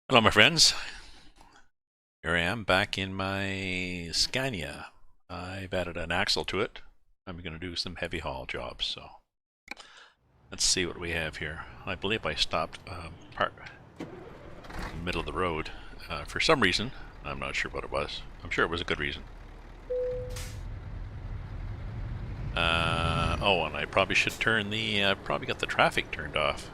Hello, my friends. Here I am back in my Scania. I've added an axle to it. I'm going to do some heavy haul jobs, so let's see what we have here. I believe I stopped part in the middle of the road for some reason. I'm not sure what it was. I'm sure it was a good reason. Oh, and I probably should turn the, probably got the traffic turned off.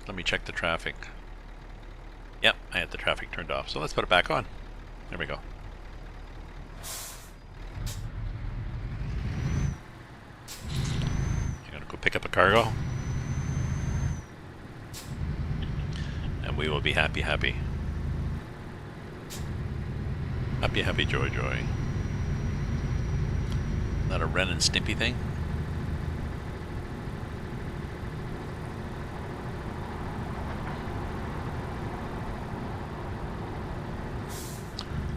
Let me check the traffic. Yep, I had the traffic turned off, so let's put it back on. There we go. I'm gonna go pick up a cargo. And we will be happy, happy. Happy, happy, joy, joy. Not a Ren and Stimpy thing?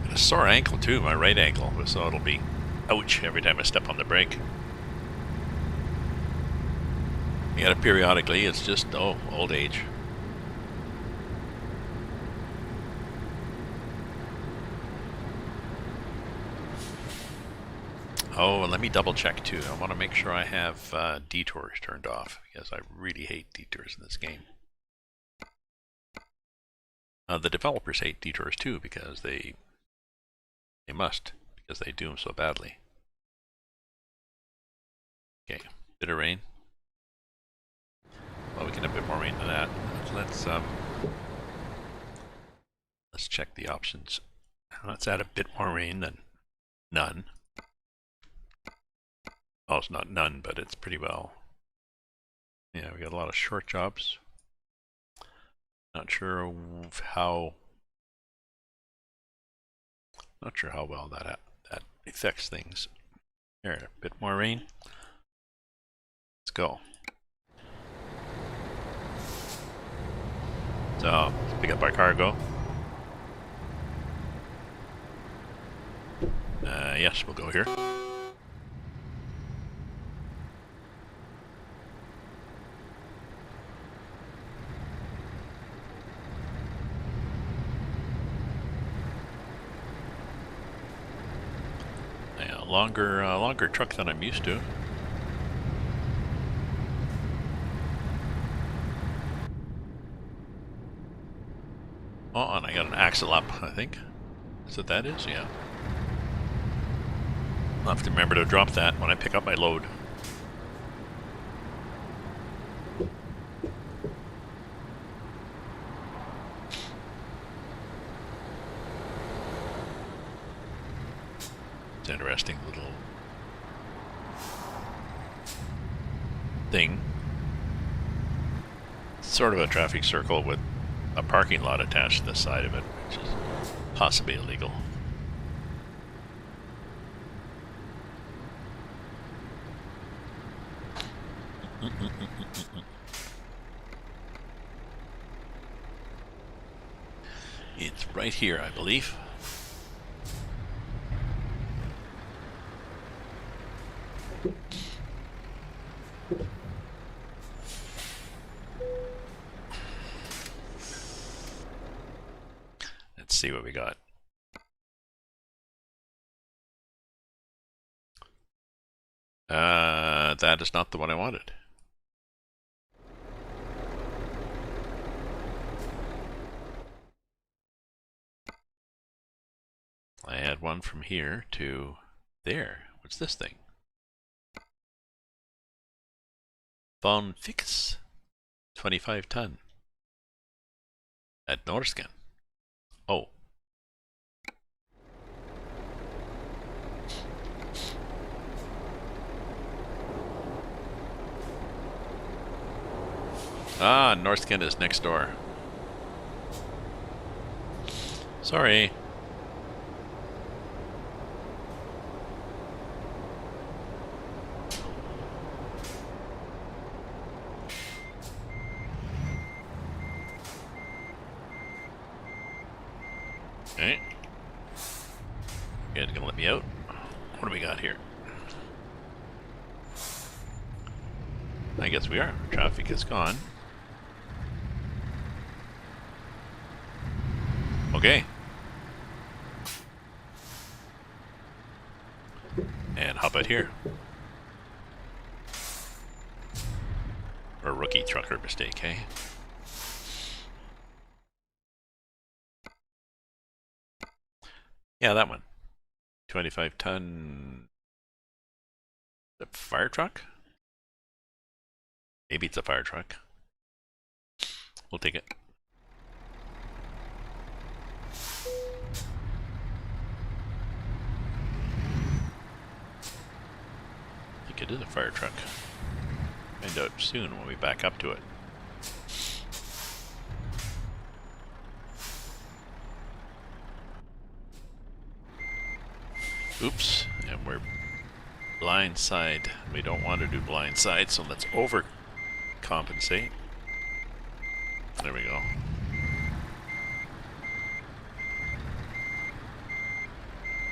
Got a sore ankle too, my right ankle, so it'll be ouch every time I step on the brake. You gotta periodically, it's just, oh, old age. Oh, and let me double check too. I want to make sure I have detours turned off, because I really hate detours in this game. The developers hate detours too, because they must, because they do them so badly. Okay, bit of rain. Well, we can have a bit more rain than that. Let's check the options. Let's add a bit more rain than none. Oh, it's not none, but it's pretty well. Yeah, we got a lot of short jobs. Not sure how well that affects things. There, a bit more rain. Let's go. So, let's pick up our cargo. Yes, we'll go here. Yeah, longer truck than I'm used to. Oh, and I got an axle up, I think. Is what that is? Yeah. I'll have to remember to drop that when I pick up my load. It's an interesting little thing. It's sort of a traffic circle with a parking lot attached to the side of it, which is possibly illegal. It's right here, I believe. Let's see what we got. That is not the one I wanted. I had one from here to there. What's this thing? Von Fix. 25 ton. At Norsken. Oh. Ah, Norsken is next door. Sorry. Okay. You guys gonna let me out? What do we got here? I guess we are. Traffic is gone. Okay. And how about here? Or rookie trucker mistake, hey? Yeah, that one. 25 ton. The fire truck? Maybe it's a fire truck. We'll take it. I think it is a fire truck. Find out soon when we back up to it. Oops, and we're blind side. We don't want to do blind side, so let's overcompensate. There we go.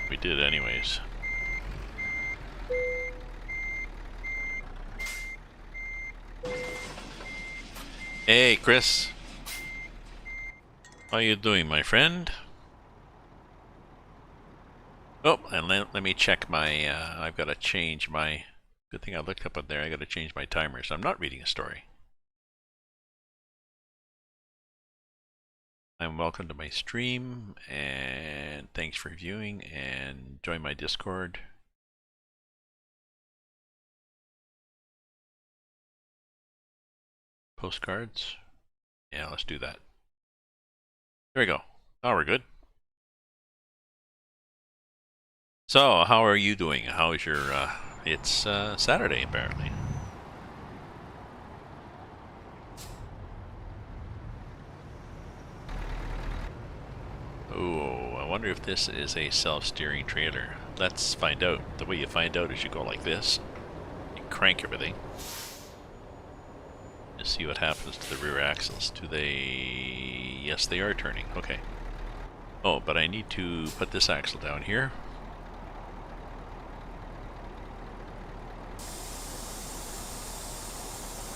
We did it anyways. Hey, Chris. How you doing, my friend? Oh, and let me check my, I've got to change my, good thing I looked up on there, I got to change my timer, so I'm not reading a story. Welcome to my stream, and thanks for viewing, and join my Discord. Postcards. Yeah, let's do that. There we go. Oh, we're good. So, how are you doing? How's your, it's Saturday, apparently. Oh, I wonder if this is a self-steering trailer. Let's find out. The way you find out is you go like this. You crank everything. To see what happens to the rear axles. Do they... Yes, they are turning. Okay. Oh, but I need to put this axle down here.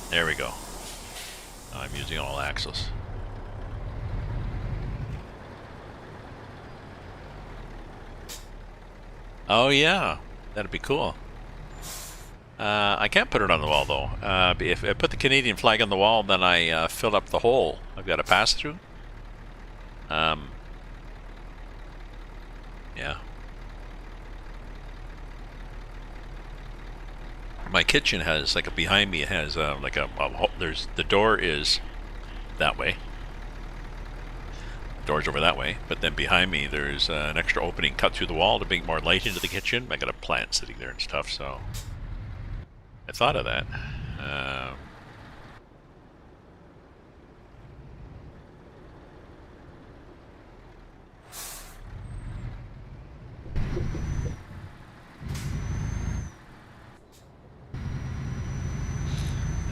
There we go. Now I'm using all axles. Oh yeah, that'd be cool. I can't put it on the wall though. If I put the Canadian flag on the wall, then I fill up the hole. I've got to pass through. Yeah. My kitchen has, like, behind me, it has like a there's, the door is that way. The door's over that way, but then behind me there's an extra opening cut through the wall to bring more light into the kitchen. I got a plant sitting there and stuff, so I thought of that.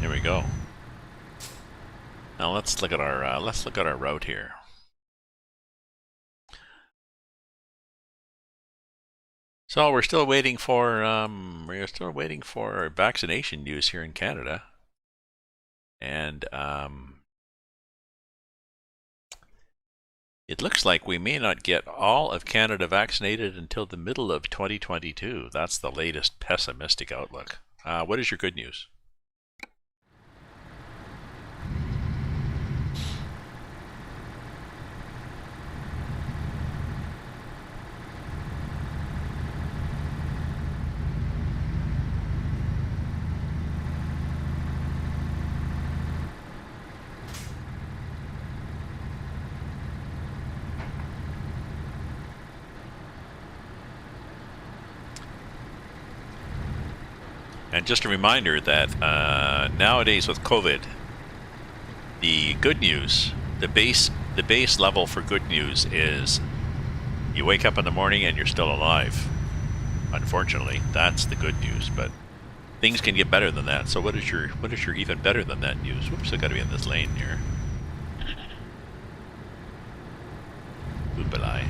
Here we go. Now let's look at our route here. So we're still waiting for vaccination news here in Canada, and it looks like we may not get all of Canada vaccinated until the middle of 2022. That's the latest pessimistic outlook. What is your good news? And just a reminder that nowadays with COVID, the good news, the base level for good news is you wake up in the morning and you're still alive. Unfortunately, that's the good news, but things can get better than that. So what is your even better than that news? Whoops, I got to be in this lane here. Oopalai.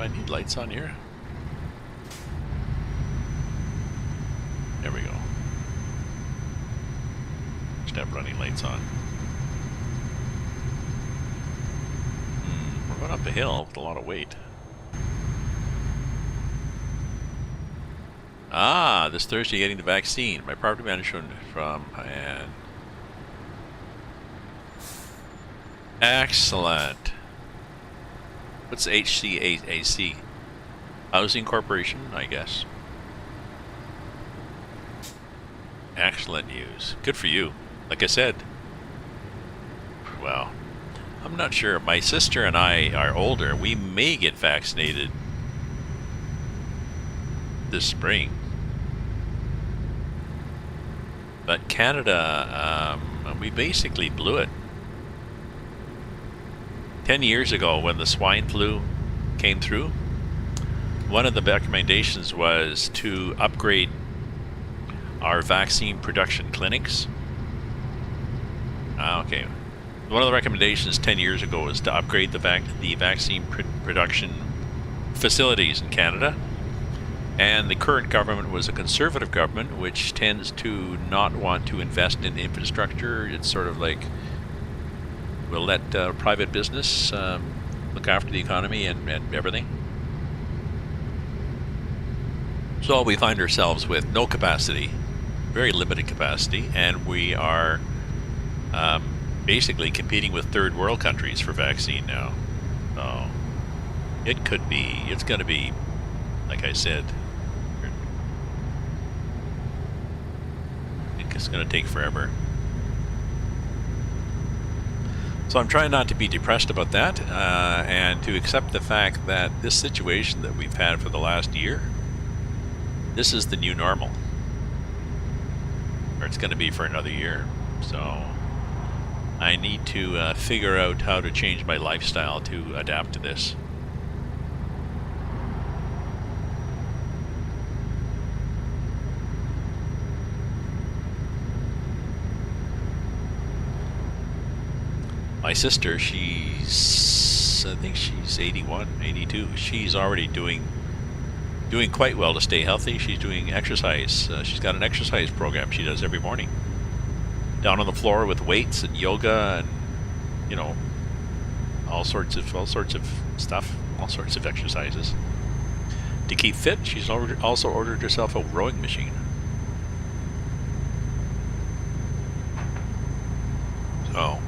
I need lights on here? There we go. Just have running lights on. We're going up a hill with a lot of weight. Ah, this Thursday getting the vaccine. My property manager from and excellent. What's HCAC? Housing Corporation, I guess. Excellent news. Good for you. Like I said, well, I'm not sure. My sister and I are older. We may get vaccinated this spring. But Canada, we basically blew it. 10 years ago when the swine flu came through, one of the recommendations was to upgrade our vaccine production clinics. Okay. One of the recommendations 10 years ago was to upgrade the vaccine production facilities in Canada. And the current government was a conservative government, which tends to not want to invest in infrastructure. It's sort of like, we'll let private business look after the economy and everything. So we find ourselves with no capacity, very limited capacity, and we are basically competing with third world countries for vaccine now. So it's going to be, like I said, I think it's going to take forever. So I'm trying not to be depressed about that, and to accept the fact that this situation that we've had for the last year, this is the new normal. Or it's going to be for another year. So I need to figure out how to change my lifestyle to adapt to this. My sister, I think she's 81, 82. She's already doing quite well to stay healthy. She's doing exercise. She's got an exercise program she does every morning. Down on the floor with weights and yoga and, you know, all sorts of stuff, all sorts of exercises. To keep fit, she's also ordered herself a rowing machine. So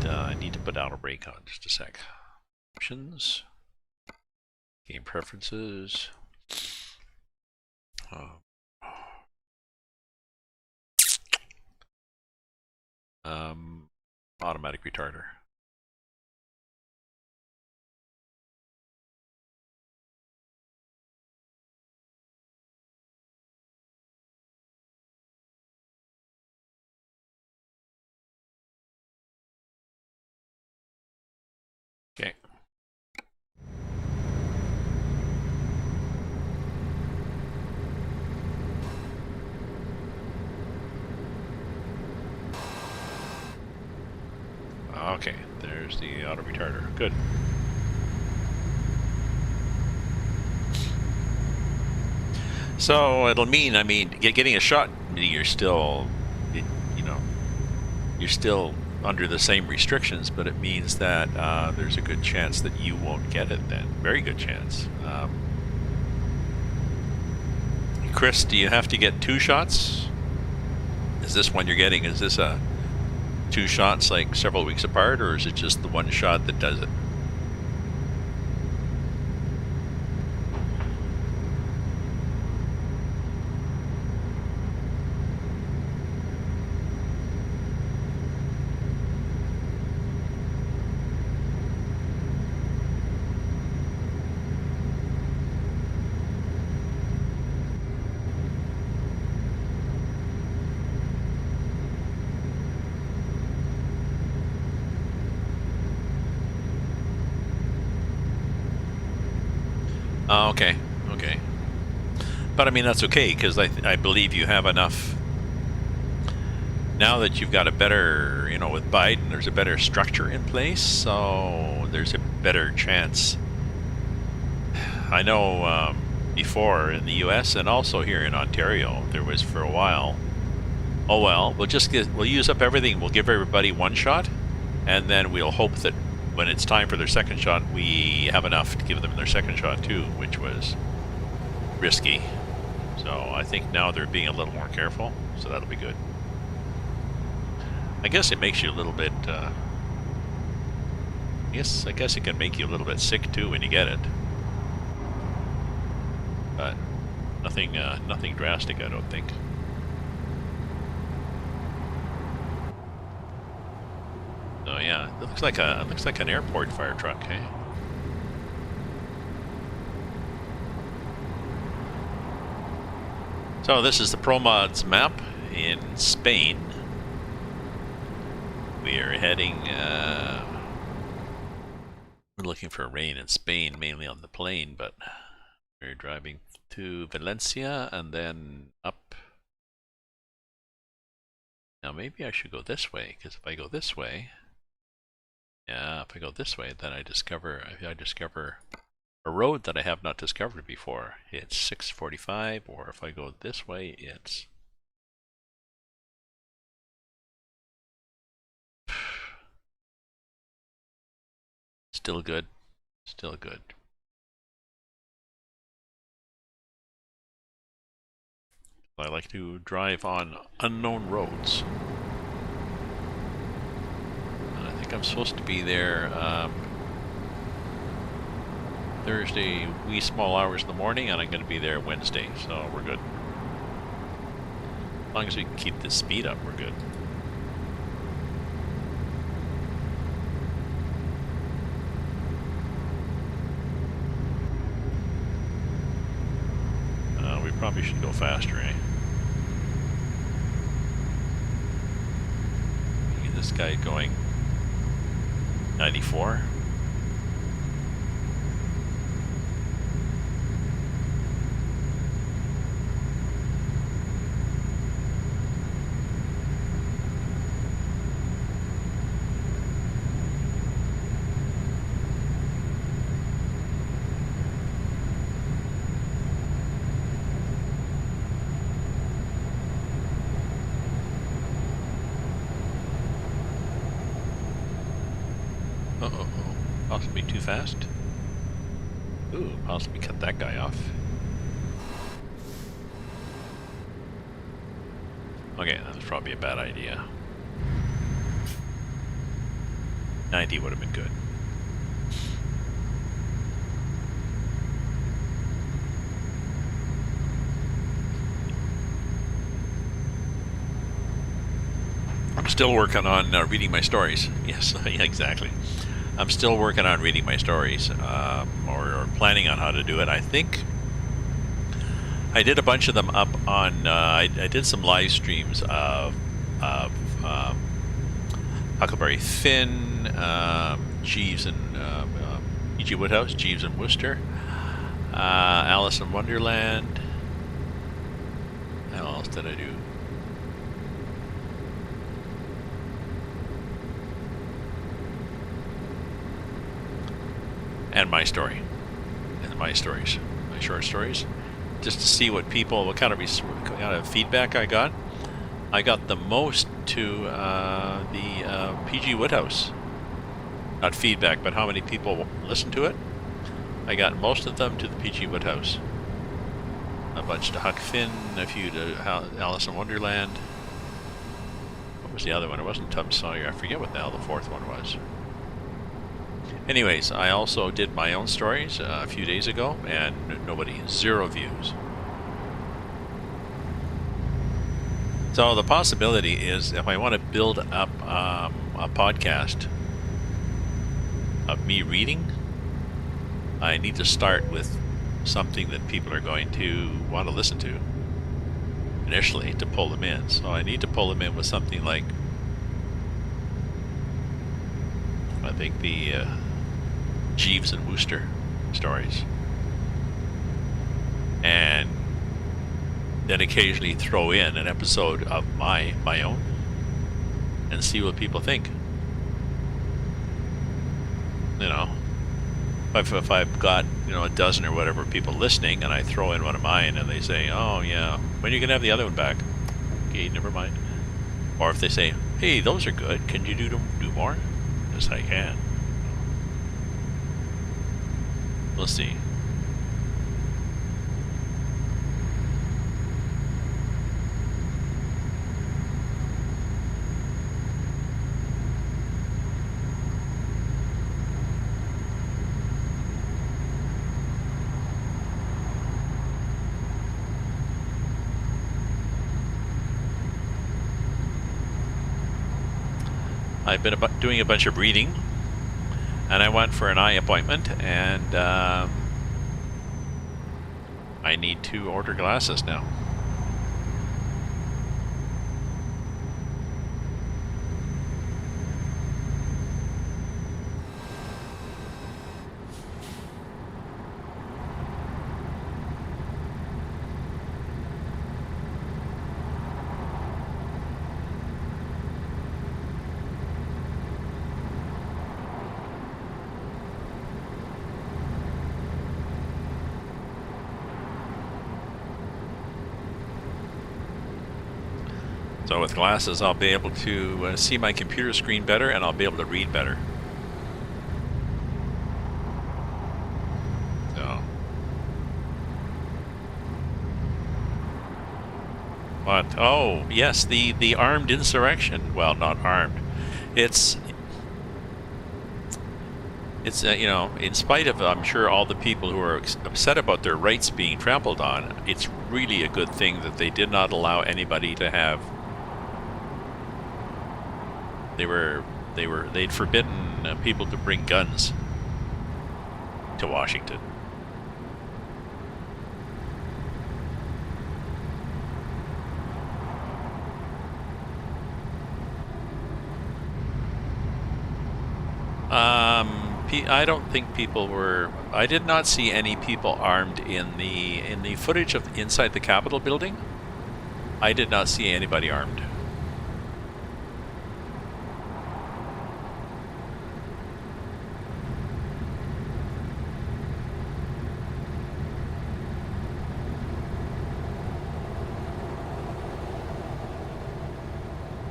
I need to put out a break on just a sec. Options, game preferences. Automatic retarder. Okay. Okay, there's the auto retarder. Good. So it'll mean, getting a shot, you're still, you're still under the same restrictions, but it means that there's a good chance that you won't get it then. Very good chance. Chris, do you have to get 2 shots? Is this one you're getting? Is this a 2 shots like several weeks apart, or is it just the 1 shot that does it? Oh, okay, okay. But I mean, that's okay, because I believe you have enough. Now that you've got a better, with Biden, there's a better structure in place, so there's a better chance. I know before in the U.S. and also here in Ontario, there was for a while, oh well, we'll use up everything, we'll give everybody one shot, and then we'll hope that when it's time for their second shot, we have enough to give them their second shot too, which was risky. So I think now they're being a little more careful, so that'll be good. I guess it makes you a little bit, I guess it can make you a little bit sick too when you get it. But nothing drastic, I don't think. Oh yeah, it looks like an airport fire truck, hey? So this is the ProMods map in Spain. We are heading, we're looking for rain in Spain, mainly on the plane, but we're driving to Valencia and then up. Now maybe I should go this way, because if I go this way, then I discover a road that I have not discovered before. It's 6:45, or if I go this way, it's still good. Still good. I like to drive on unknown roads. And I think I'm supposed to be there Thursday, wee small hours in the morning, and I'm going to be there Wednesday, so we're good. As long as we can keep the speed up, we're good. We probably should go faster, eh? This guy going 94. Uh-oh, possibly too fast. Ooh, possibly cut that guy off. Okay, that was probably a bad idea. 90 would have been good. I'm still working on reading my stories. Yes, yeah, exactly. I'm still working on reading my stories, or planning on how to do it. I think I did a bunch of them up on, I did some live streams of Huckleberry Finn, Jeeves and E.G. Woodhouse, Jeeves and Wooster, Alice in Wonderland. How else did I do? And my story, and my stories, my short stories, just to see what kind of feedback I got. I got the most to the P.G. Woodhouse, not feedback, but how many people listened to it. I got most of them to the P.G. Woodhouse, a bunch to Huck Finn, a few to Alice in Wonderland. What was the other one? It wasn't Tom Sawyer. I forget what the hell the fourth one was. Anyways, I also did my own stories a few days ago, and zero views. So the possibility is, if I want to build up a podcast of me reading, I need to start with something that people are going to want to listen to initially to pull them in. So I need to pull them in with something like, I think the Jeeves and Wooster stories. then occasionally throw in an episode of my own and see what people think. You know, if I've got, you know, a dozen or whatever people listening, and I throw in one of mine, and they say, "Oh yeah, when are you gonna have the other one back?" Okay, never mind. Or if they say, "Hey, those are good. Can you do more?" Yes, I can. We'll see. I've been doing a bunch of reading, and I went for an eye appointment, and I need to order glasses now. So with glasses, I'll be able to see my computer screen better, and I'll be able to read better. So, what? Oh, yes, the armed insurrection. Well, not armed. It's you know, in spite of, I'm sure, all the people who are upset about their rights being trampled on, it's really a good thing that they did not allow anybody to have. They'd forbidden people to bring guns to Washington. I don't think people were. I did not see any people armed in the footage of inside the Capitol building. I did not see anybody armed.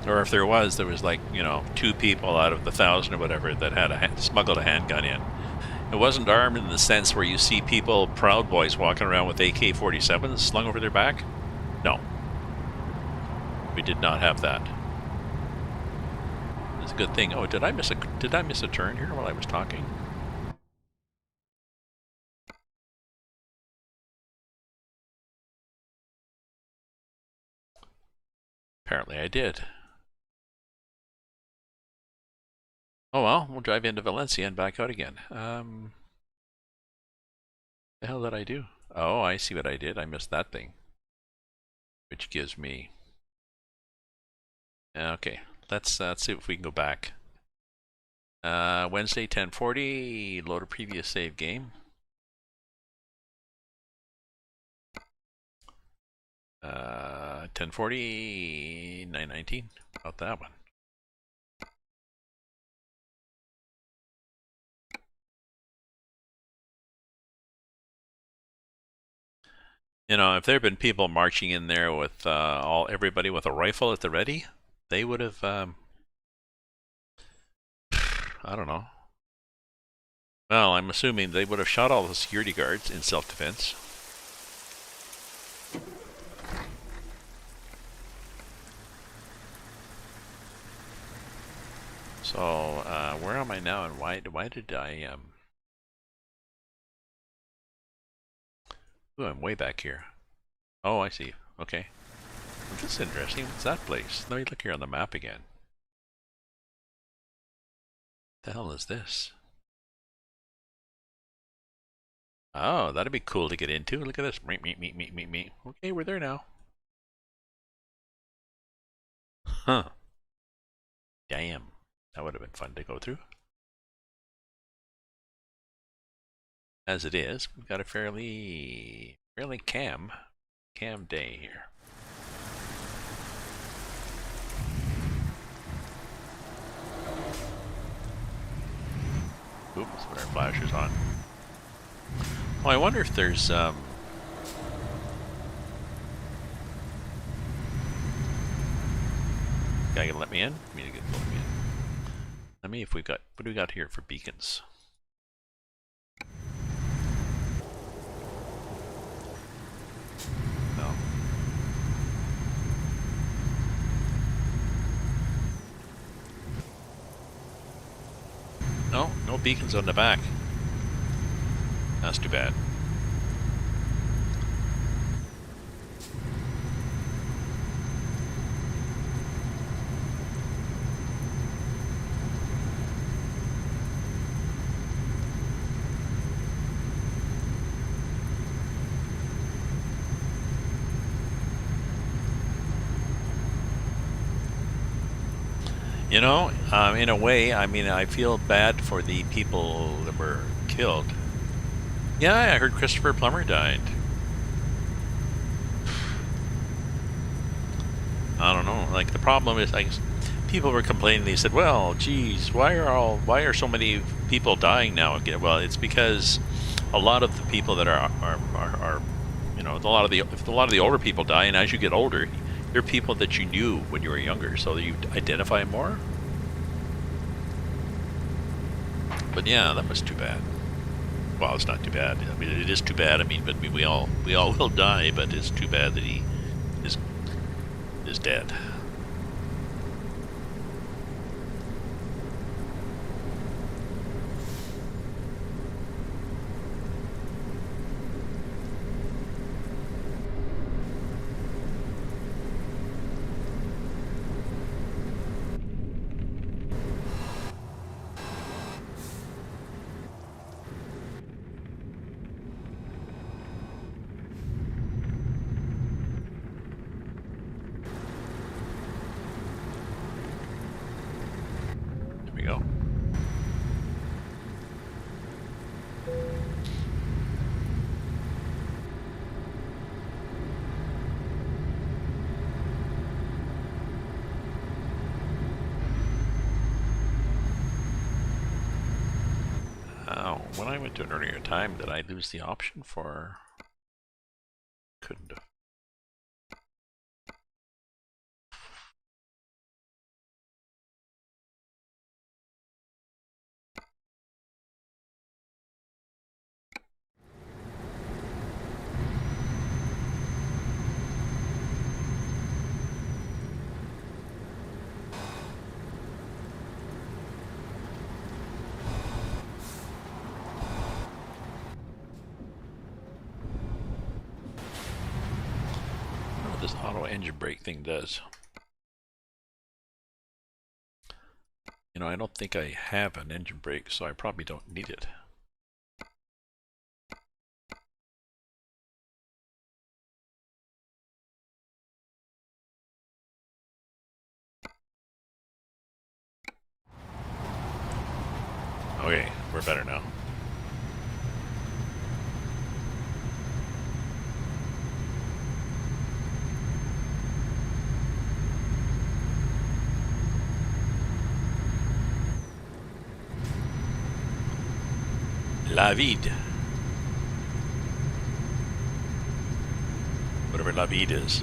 Or if there was like, you know, 2 people out of the 1,000 or whatever that had smuggled a handgun in. It wasn't armed in the sense where you see people, Proud Boys, walking around with AK-47s slung over their back. No. We did not have that. It's a good thing. Oh, did I miss a turn here while I was talking? Apparently I did. Oh well, we'll drive into Valencia and back out again. The hell did I do? Oh, I see what I did. I missed that thing. Which gives me... Okay, let's see if we can go back. Wednesday, 10:40, load a previous save game. 10:40, 9:19, about that one. You know, if there had been people marching in there with everybody with a rifle at the ready, they would have, I don't know. Well, I'm assuming they would have shot all the security guards in self-defense. So, where am I now, and why did I, Ooh, I'm way back here. Oh, I see. Okay. Well, this is interesting. What's that place? Let me look here on the map again. The hell is this? Oh, that'd be cool to get into. Look at this. Me. Okay, we're there now. Huh. Damn. That would have been fun to go through. As it is, we've got a fairly calm day here. Oops, put our flashers on. Oh, I wonder if there's guy gonna let me in? Me to let me in. Let me if we got what do we got here for beacons? No. No, no beacons on the back. That's too bad. You know, in a way, I mean, I feel bad for the people that were killed. Yeah, I heard Christopher Plummer died. I don't know. Like, the problem is, like, people were complaining. They said, "Well, geez, why are so many people dying now?" Again, well, it's because a lot of the people that are you know, a lot of the older people die, and as you get older, they're people that you knew when you were younger, so you identify more. But yeah, that was too bad. Well, it's not too bad. I mean, it is too bad. I mean, but we all will die. But it's too bad that he is dead. There we go. When I went to an earlier time, did I lose the option for? Couldn't have. I don't know what this auto engine brake thing does. You know, I don't think I have an engine brake, so I probably don't need it. Okay, we're better now. La vide. Whatever la vide is.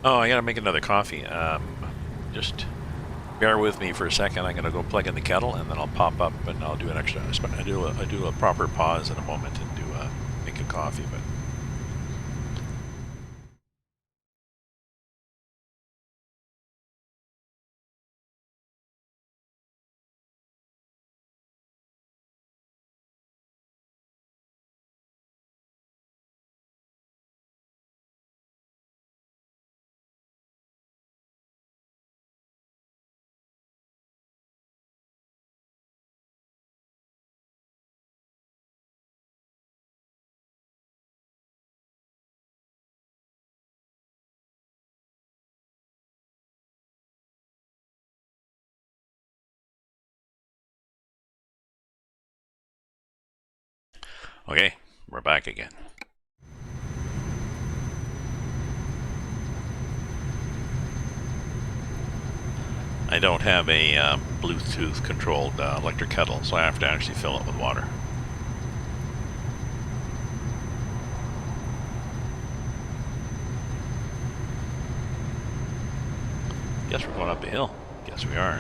Oh, I gotta make another coffee. Just bear with me for a second. I'm gonna go plug in the kettle, and then I'll pop up, and I'll do an extra. I do a proper pause in a moment and do make a coffee. But okay, we're back again. I don't have a Bluetooth controlled electric kettle, so I have to actually fill it with water. Guess we're going up the hill. Guess we are.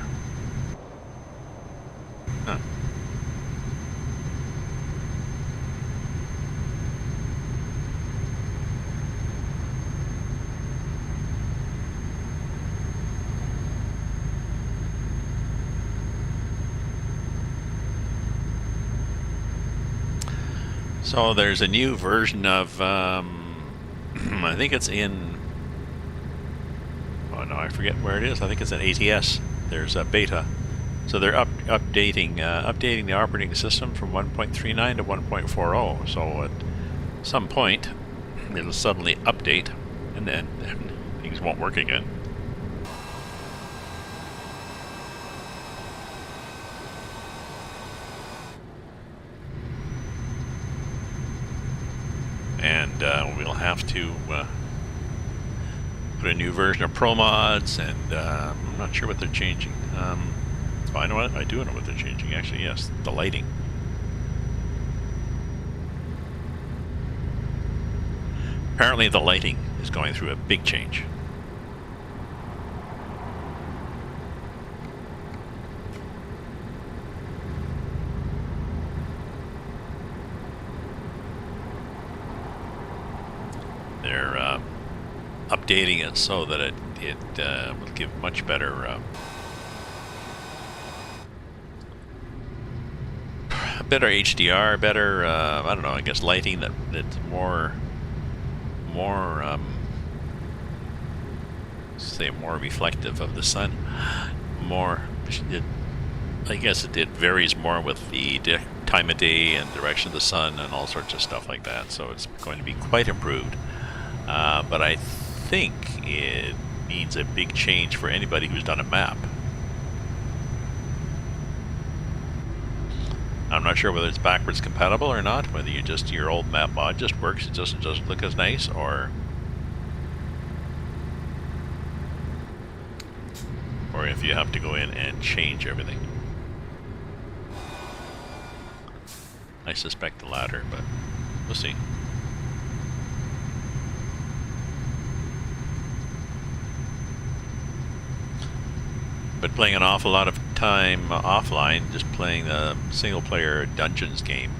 Huh. So there's a new version of, I think it's in, oh no, I forget where it is. I think it's in ATS. There's a beta. So they're updating the operating system from 1.39 to 1.40. So at some point, it'll suddenly update, and then things won't work again. And we'll have to put a new version of Pro Mods, and I'm not sure what they're changing. Oh, I know what I do know what they're changing. Actually, yes, the lighting. Apparently, the lighting is going through a big change. They're updating it so that it will give much better better HDR, better I don't know, I guess lighting that's more say more reflective of the sun. I guess it varies more with the time of day and direction of the sun and all sorts of stuff like that. So it's going to be quite improved. But I think it needs a big change for anybody who's done a map. I'm not sure whether it's backwards compatible or not, whether your old map mod just works, it just doesn't look as nice, or if you have to go in and change everything. I suspect the latter, but we'll see. But playing an awful lot of time offline, just playing the single-player Dungeons game.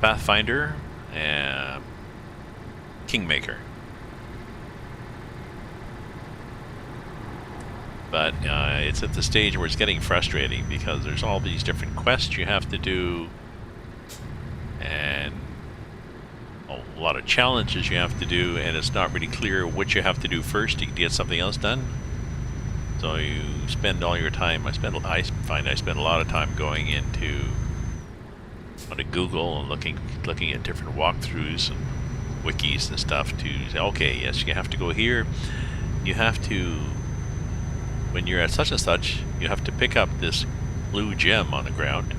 Pathfinder and Kingmaker. But it's at the stage where it's getting frustrating because there's all these different quests you have to do, and a lot of challenges you have to do, and it's not really clear what you have to do first to get something else done. So you spend all your time. I spend a lot of time going into Google and looking at different walkthroughs and wikis and stuff to say, okay, yes, you have to go here. You have to, when you're at such and such, you have to pick up this blue gem on the ground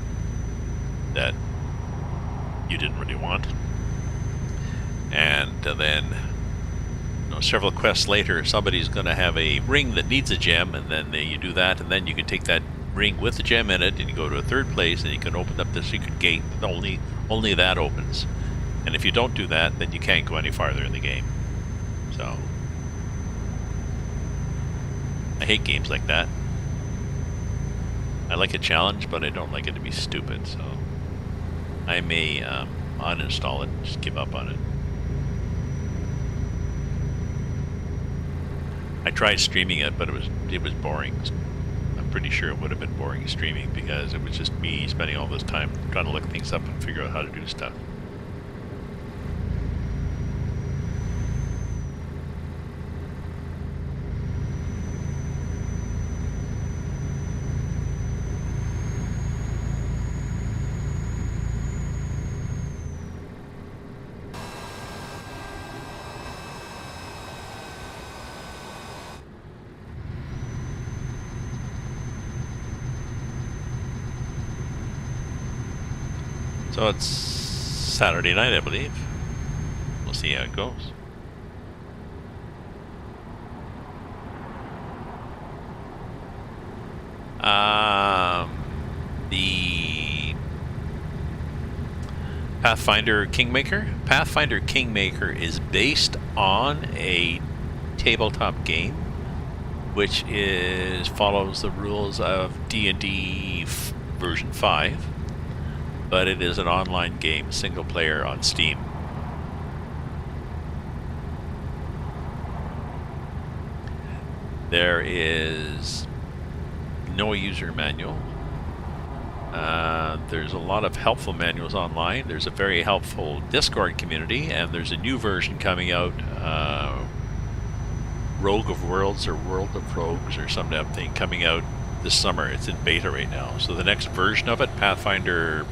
that you didn't really want. And then several quests later, somebody's going to have a ring that needs a gem, and then you do that, and then you can take that ring with the gem in it, and you go to a third place, and you can open up the secret gate. Only that opens. And if you don't do that, then you can't go any farther in the game. So I hate games like that. I like a challenge, but I don't like it to be stupid, so I may uninstall it and just give up on it. I tried streaming it, but it was boring. I'm pretty sure it would have been boring streaming because it was just me spending all this time trying to look things up and figure out how to do stuff. So it's Saturday night, I believe. We'll see how it goes. The Pathfinder Kingmaker. Pathfinder Kingmaker is based on a tabletop game, which follows the rules of D&D version 5, but it is an online game, single player on Steam. There is no user manual. There's a lot of helpful manuals online. There's a very helpful Discord community, and there's a new version coming out, Rogue of Worlds or World of Rogues or some damn thing, coming out this summer. It's in beta right now. So the next version of it, Pathfinder :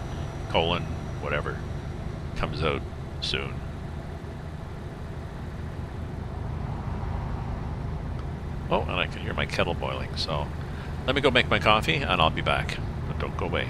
whatever, comes out soon. Oh, and I can hear my kettle boiling, so let me go make my coffee and I'll be back. But don't go away.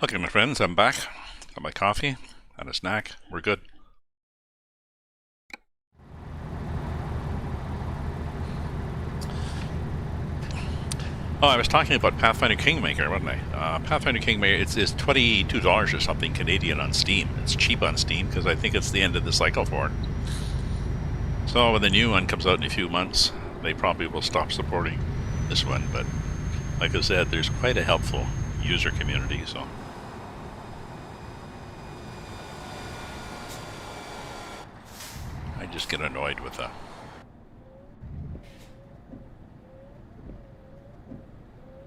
Okay, my friends, I'm back. Got my coffee and a snack. We're good. Oh, I was talking about Pathfinder Kingmaker, wasn't I? Pathfinder Kingmaker, it's $22 or something Canadian on Steam. It's cheap on Steam because I think it's the end of the cycle for it. So when the new one comes out in a few months, they probably will stop supporting this one. But like I said, there's quite a helpful user community, so. I just get annoyed with that.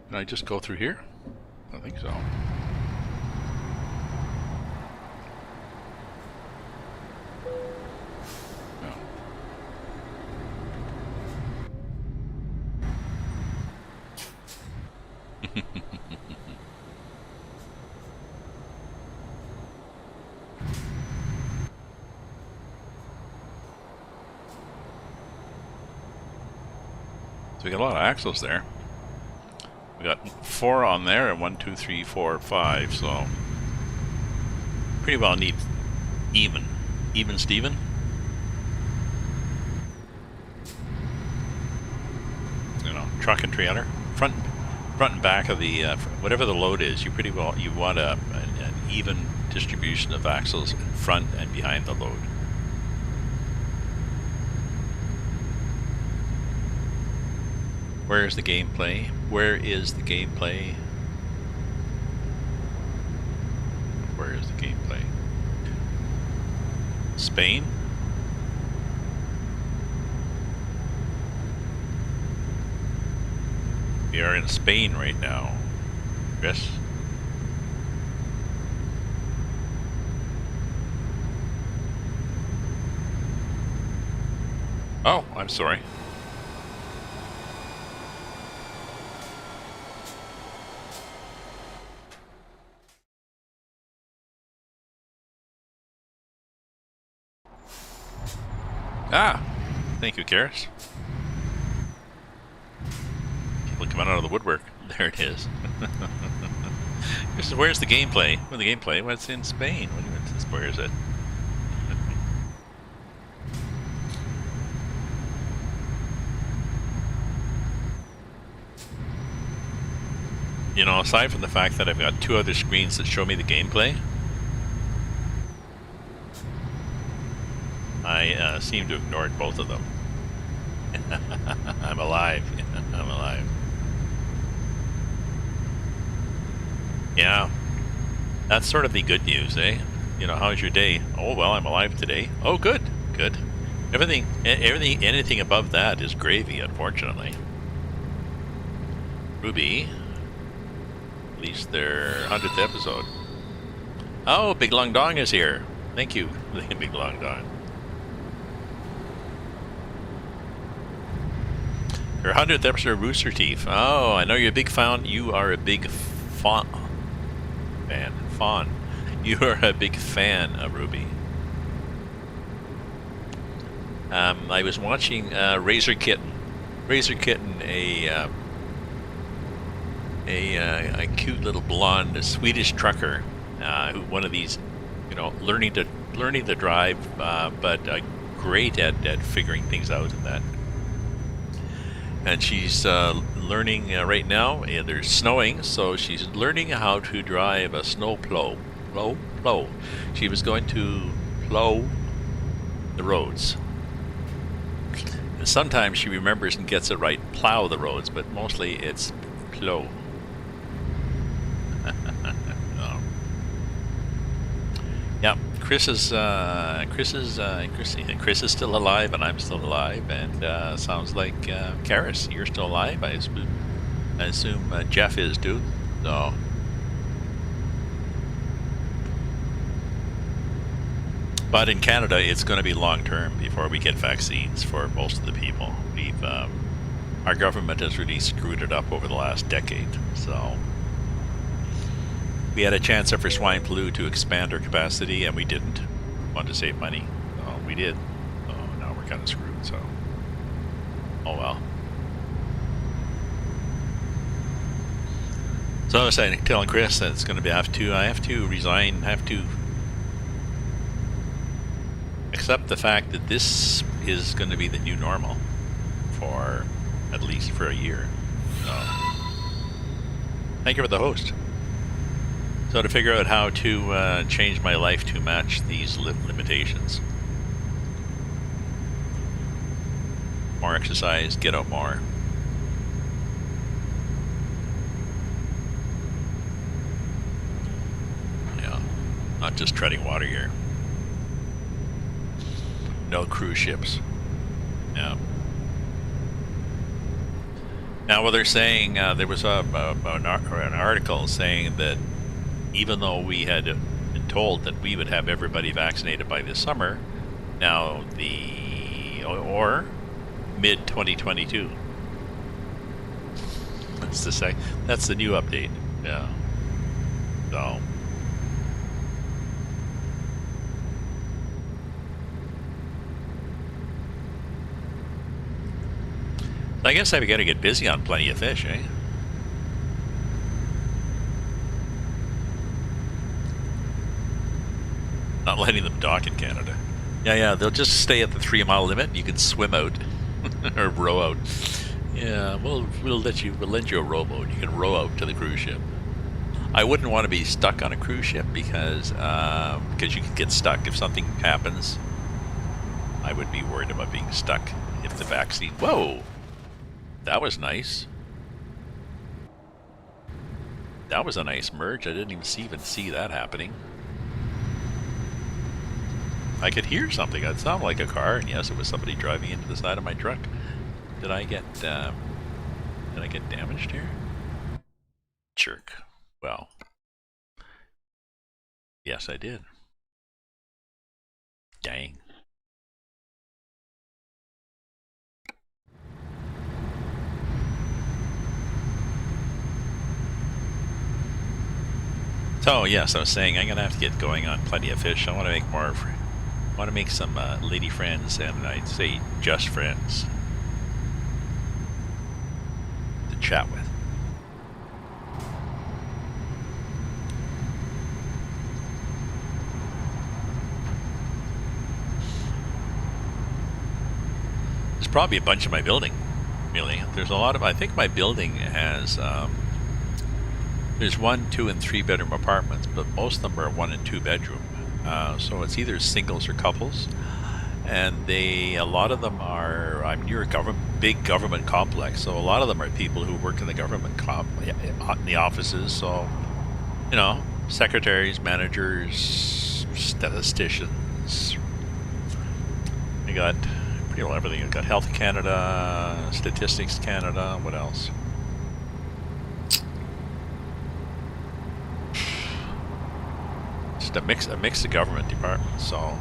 Can I just go through here? I think so. No. So we got a lot of axles there. We got 4 on there, and 1, 2, 3, 4, 5. So pretty well need even Steven. You know, truck and trailer, front and back of the whatever the load is. You want an even distribution of axles in front and behind the load. Where is the gameplay? Where is the gameplay? Where is the gameplay? Spain? We are in Spain right now. Yes. Oh, I'm sorry. Ah, thank you, Karis. People coming out of the woodwork. There it is. Where's the gameplay? Where's the gameplay? Well, it's in Spain. Where is it? You know, aside from the fact that I've got 2 other screens that show me the gameplay, I seem to have ignored both of them. I'm alive. I'm alive. Yeah, that's sort of the good news, eh? You know, how's your day? Oh, well, I'm alive today. Oh, good, good. Anything above that is gravy, unfortunately. Ruby released their 100th episode. Oh, Big Long Dong is here. Thank you, Big Long Dong. Your 100th episode of Rooster Teeth. Oh, I know you're a big fan. You are a big fawn. You are a big fan of Ruby. I was watching Razor Kitten. Razor Kitten, a cute little blonde Swedish trucker, one of these, you know, learning to drive, but great at figuring things out in that. And she's learning right now. There's snowing, so she's learning how to drive a snow plow. Plow. She was going to plow the roads. And sometimes she remembers and gets it right, plow the roads, but mostly it's plow. Oh. Yeah, Chris is still alive, and I'm still alive, and sounds like Karis, you're still alive. I assume Jeff is too. So, but in Canada, it's going to be long term before we get vaccines for most of the people. Our government has really screwed it up over the last decade. So. We had a chance for swine flu to expand our capacity, and we didn't. Want to save money. Oh, we did. Oh, now we're kind of screwed, so. Oh well. So I was telling Chris that it's going to be I have to resign, I have to accept the fact that this is going to be the new normal for at least for a year. So thank you for the host. So to figure out how to change my life to match these limitations. More exercise, get out more. Yeah, not just treading water here. No cruise ships. Yeah. Now, what they're saying, there was an article saying that even though we had been told that we would have everybody vaccinated by this summer, now or mid 2022. That's the new update. Yeah. So. I guess I've got to get busy on Plenty of Fish, eh? Not letting them dock in Canada. Yeah, they'll just stay at the 3-mile limit. You can swim out or row out. Yeah, we'll lend you a rowboat. You can row out to the cruise ship. I wouldn't want to be stuck on a cruise ship because you could get stuck if something happens. I would be worried about being stuck if the vaccine. Whoa, that was nice. That was a nice merge. I didn't even see that happening. I could hear something. It sounded like a car, and yes, it was somebody driving into the side of my truck. Did I get damaged here? Jerk. Well, yes, I did. Dang. So yes, I was saying I'm gonna have to get going on Plenty of Fish. I want to make more. I want to make some lady friends, and I'd say just friends to chat with. There's probably a bunch in my building, really. There's a lot of. I think my building has. There's 1, 2, and 3 bedroom apartments, but most of them are 1 and 2 bedroom. So it's either singles or couples, and a lot of them are. I'm near a big government complex, so a lot of them are people who work in the government in the offices. So, you know, secretaries, managers, statisticians. We got pretty well everything. We got Health Canada, Statistics Canada. What else? A mix of government departments, so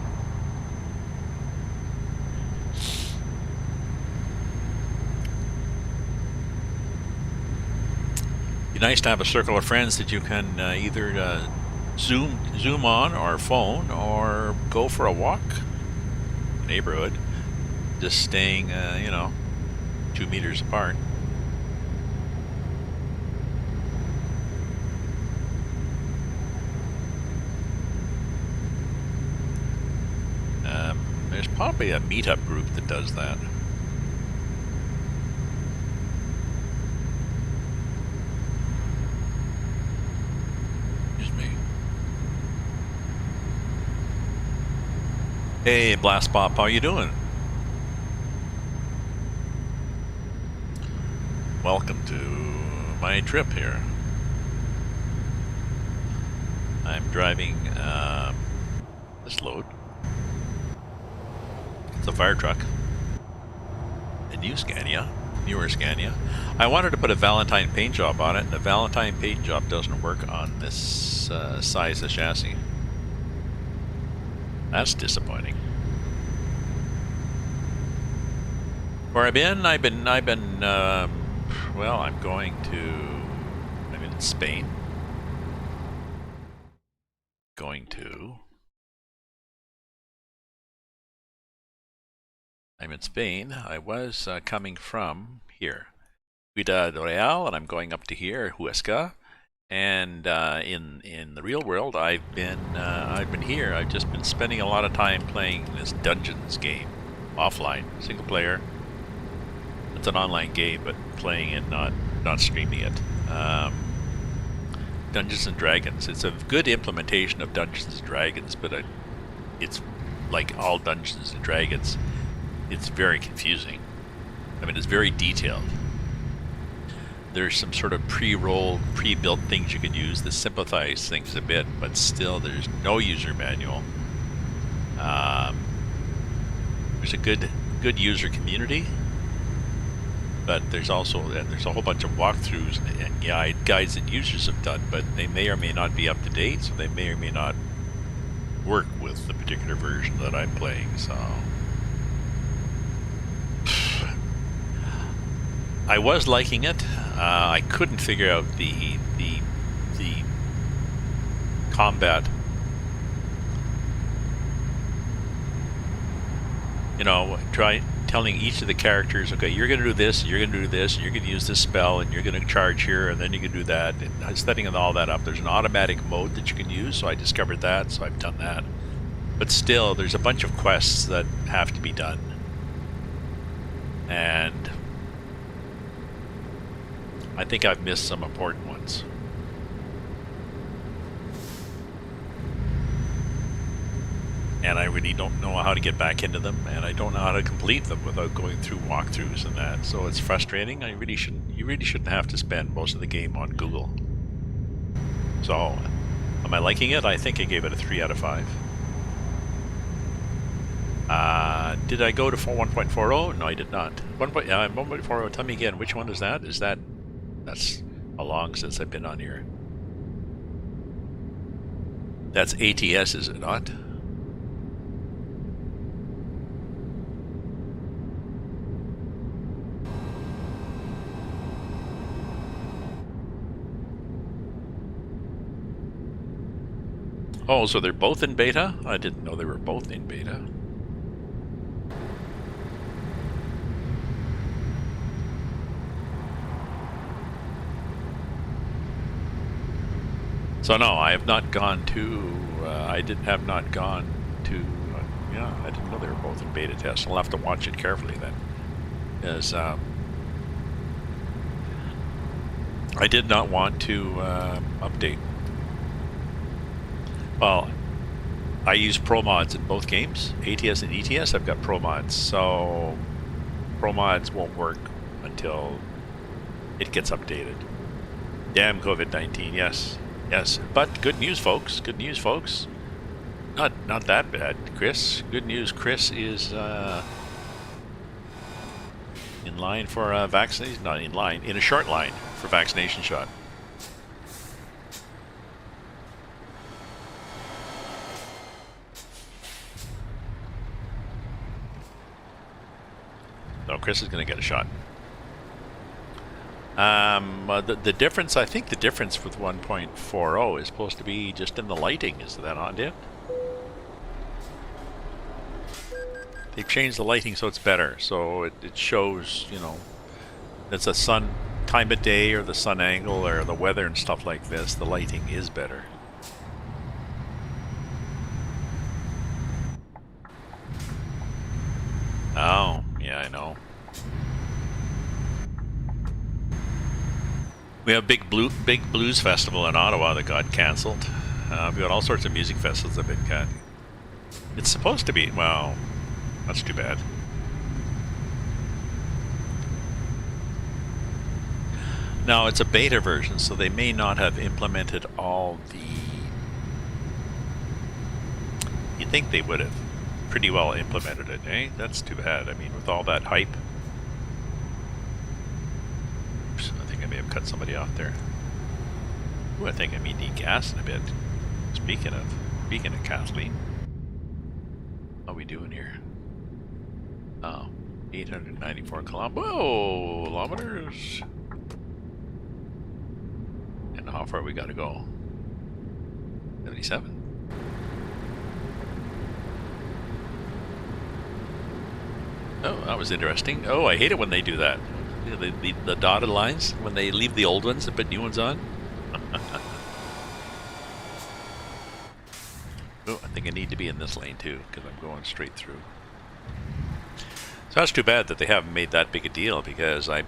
be nice to have a circle of friends that you can either zoom on or phone or go for a walk in the neighborhood, just staying 2 meters apart. There's probably a meetup group that does that. Excuse me. Hey, Blast Pop, how you doing? Welcome to my trip here. I'm driving this load. It's a fire truck. A newer Scania. I wanted to put a Valentine paint job on it, and the Valentine paint job doesn't work on this size of chassis. That's disappointing. Where I've been, well, I'm in Spain. I'm in Spain. I was coming from here, Ciudad Real, and I'm going up to here, Huesca, And in the real world, I've been here. I've just been spending a lot of time playing this Dungeons game, offline, single player. It's an online game, but playing it, not streaming it. Dungeons and Dragons. It's a good implementation of Dungeons and Dragons, but it's like all Dungeons and Dragons. It's very confusing. I mean, it's very detailed. There's some sort of pre-rolled, pre-built things you can use that simplifies things a bit, but still there's no user manual. There's a good user community, but there's also a whole bunch of walkthroughs and guides that users have done, but they may or may not be up to date, so they may or may not work with the particular version that I'm playing. So I was liking it. I couldn't figure out the combat. You know, try telling each of the characters, okay, you're going to do this, you're going to do this, you're going to use this spell, and you're going to charge here, and then you can do that. And setting all that up. There's an automatic mode that you can use, so I discovered that, so I've done that. But still, there's a bunch of quests that have to be done. And I think I've missed some important ones. And I really don't know how to get back into them, and I don't know how to complete them without going through walkthroughs and that. So it's frustrating. You really shouldn't have to spend most of the game on Google. So, am I liking it? I think I gave it a 3 out of 5. Did I go to 1.40? No, I did not. 1.40. Tell me again, which one is that? That's how long since I've been on here. That's ATS, is it not? Oh, so they're both in beta? I didn't know they were both in beta. So no, I have not gone to, I didn't know they were both in beta test. I'll have to watch it carefully then. Because I did not want to update. Well, I use pro mods in both games, ATS and ETS. I've got pro mods, so pro mods won't work until it gets updated. Damn COVID-19, yes. Yes, but good news, folks. Good news, folks. Not that bad, Chris. Good news, Chris is in line for vaccination. Not in line, in a short line for vaccination shot. So Chris is going to get a shot. The difference, I think the difference with 1.40 is supposed to be just in the lighting. Is that not it? They've changed the lighting so it's better. So it shows, you know, it's a sun time of day or the sun angle or the weather and stuff like this. The lighting is better. Oh, yeah, I know. We have big blues festival in Ottawa that got cancelled. We've got all sorts of music festivals that have been cut. It's supposed to be, well, that's too bad. Now, it's a beta version, so they may not have implemented all the... You'd think they would have pretty well implemented it, eh? That's too bad. I mean, with all that hype. Oops, I think I may have cut somebody off there. Ooh, I think I may need gas in a bit. Speaking of Kathleen. How are we doing here? Oh, 894 kilometers. And how far we got to go? 77. Oh, that was interesting. Oh, I hate it when they do that. The dotted lines, when they leave the old ones and put new ones on. Oh, I think I need to be in this lane too, because I'm going straight through. So that's too bad that they haven't made that big a deal, because I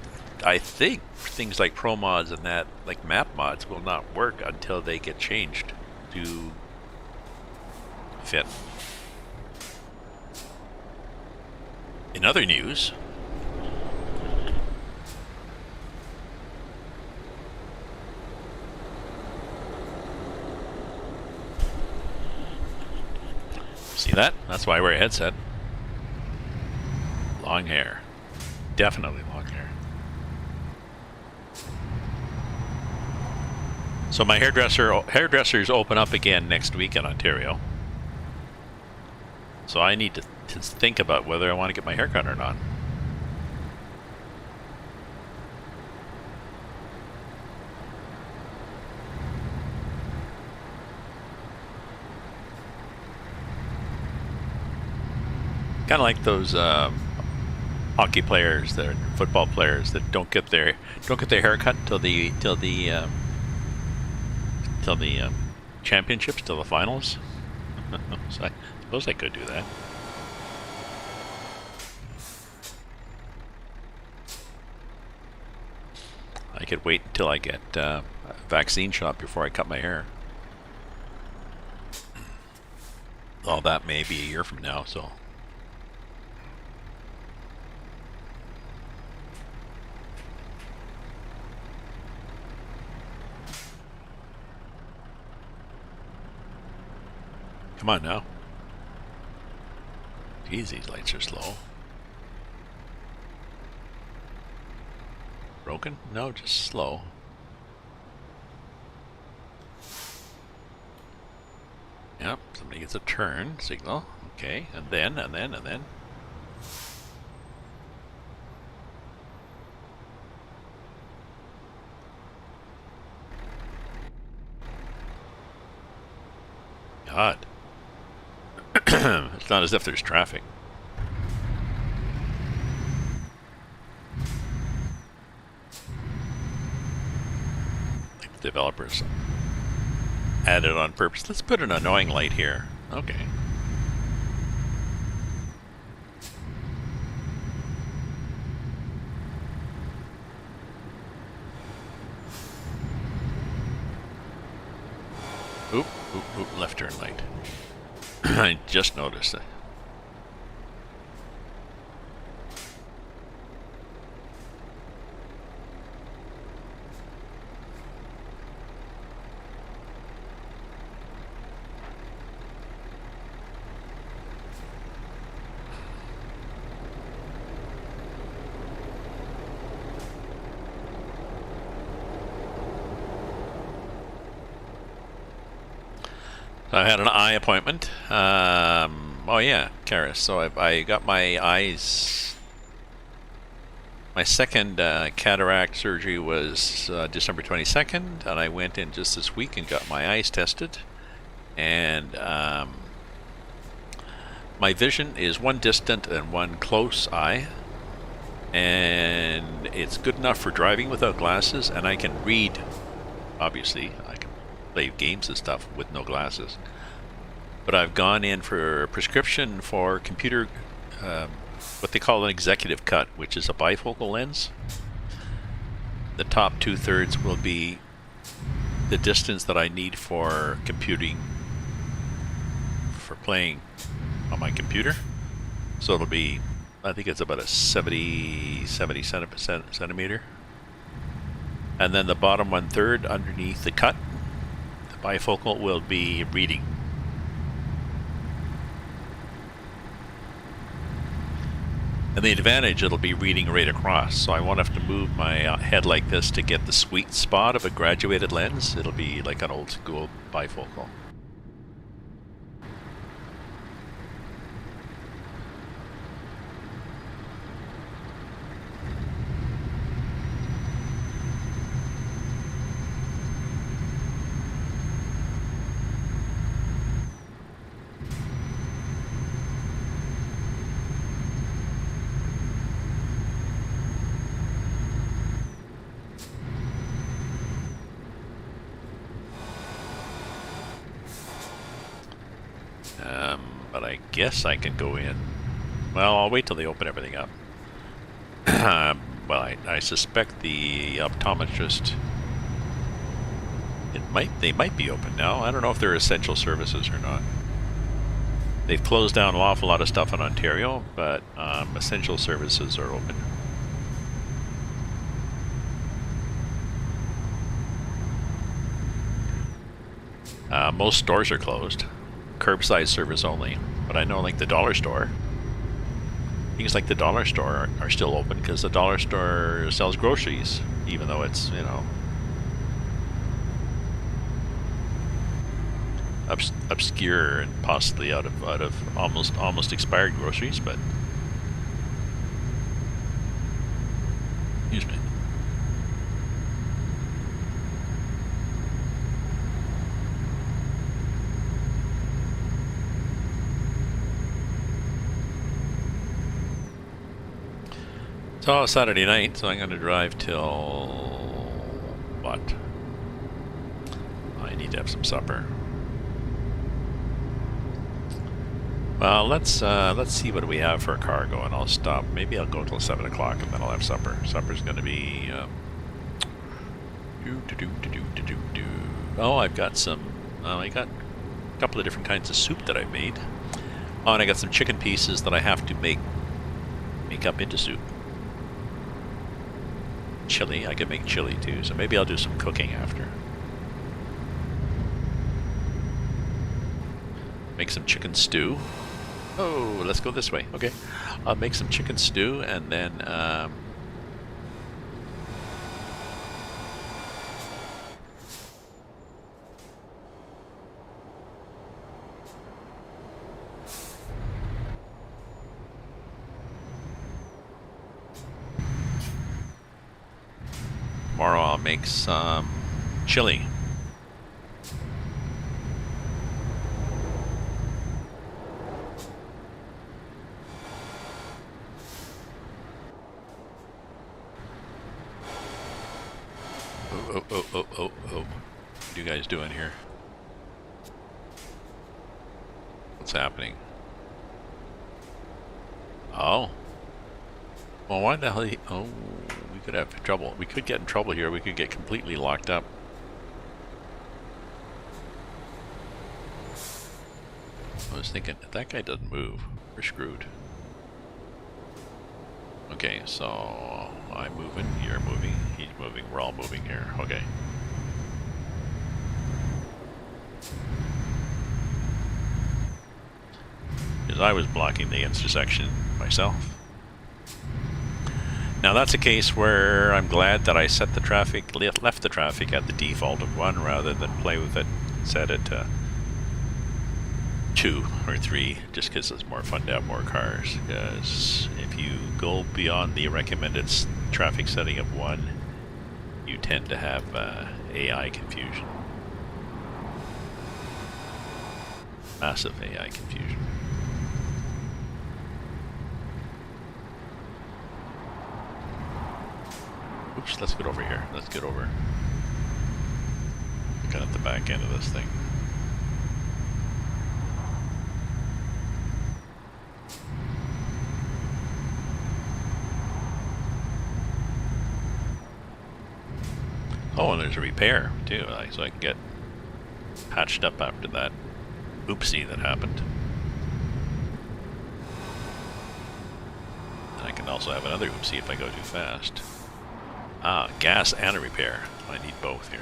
think things like pro mods and that, like map mods, will not work until they get changed to fit. In other news, see that? That's why I wear a headset. Long hair. Definitely long hair. So my hairdressers open up again next week in Ontario. So I need to think about whether I want to get my hair cut or not. Kind of like those hockey players, that football players that don't get their hair cut till the championships, till the finals. So I suppose I could do that. I could wait until I get a vaccine shot before I cut my hair. Well, that may be a year from now, so. Come on now. Geez, these lights are slow. Broken? No, just slow. Yep, somebody gets a turn signal. Okay, and then. God. It's not as if there's traffic. Like the developers added on purpose. Let's put an annoying light here. Okay. Oop, left turn light. I just noticed it. I had an eye appointment. Oh yeah, Karis. So I got my eyes. My second cataract surgery was December 22nd, and I went in just this week and got my eyes tested. And my vision is one distant and one close eye. And it's good enough for driving without glasses, and I can read. Obviously, I can play games and stuff with no glasses. But I've gone in for a prescription for computer, what they call an executive cut, which is a bifocal lens. The top 2/3 will be the distance that I need for computing, for playing on my computer. So it'll be, I think it's about a 70 centimeter. And then the bottom 1/3 underneath the cut, the bifocal, will be reading. And the advantage, it'll be reading right across, so I won't have to move my head like this to get the sweet spot of a graduated lens. It'll be like an old school bifocal. guess I can go in. Well, I'll wait till they open everything up. Well, I suspect the optometrist, they might be open now. I don't know if they're essential services or not. They've closed down an awful lot of stuff in Ontario, but essential services are open. Most stores are closed. Curbside service only. But I know like the dollar store, things like the dollar store are still open because the dollar store sells groceries, even though it's, you know, obscure and possibly out of almost expired groceries, but excuse me. So Saturday night, so I'm going to drive till what? I need to have some supper. Well, let's see what we have for a cargo, and I'll stop. Maybe I'll go till 7 o'clock, and then I'll have supper. Supper's going to be oh, I've got some. I got a couple of different kinds of soup that I've made. Oh, and I got some chicken pieces that I have to make up into soup. Chili, I could make chili too, so maybe I'll do some cooking after. Make some chicken stew. Oh, let's go this way. Okay, I'll make some chicken stew, and then tomorrow I'll make some chili. Oh. What are you guys doing here? What's happening? Oh. Well, why the hell? Oh, we could have trouble. We could get in trouble here. We could get completely locked up. I was thinking, if that guy doesn't move, we're screwed. Okay, so I'm moving, you're moving, he's moving, we're all moving here. Okay. Because I was blocking the intersection myself. Now that's a case where I'm glad that I set the traffic, left the traffic at the default of 1 rather than play with it and set it to 2 or 3, just because it's more fun to have more cars. Because if you go beyond the recommended traffic setting of 1, you tend to have AI confusion. Massive AI confusion. Oops, let's get over here. Let's get over. Kind of at the back end of this thing. Oh, and there's a repair too, so I can get patched up after that oopsie that happened. And I can also have another oopsie if I go too fast. Ah, gas and a repair. I need both here.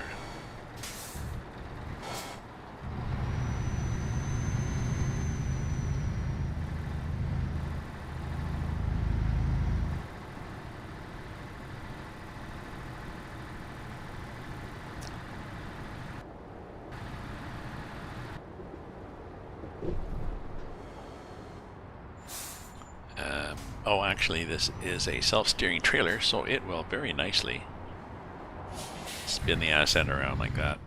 Oh, actually, this is a self-steering trailer, so it will very nicely spin the ass end around like that.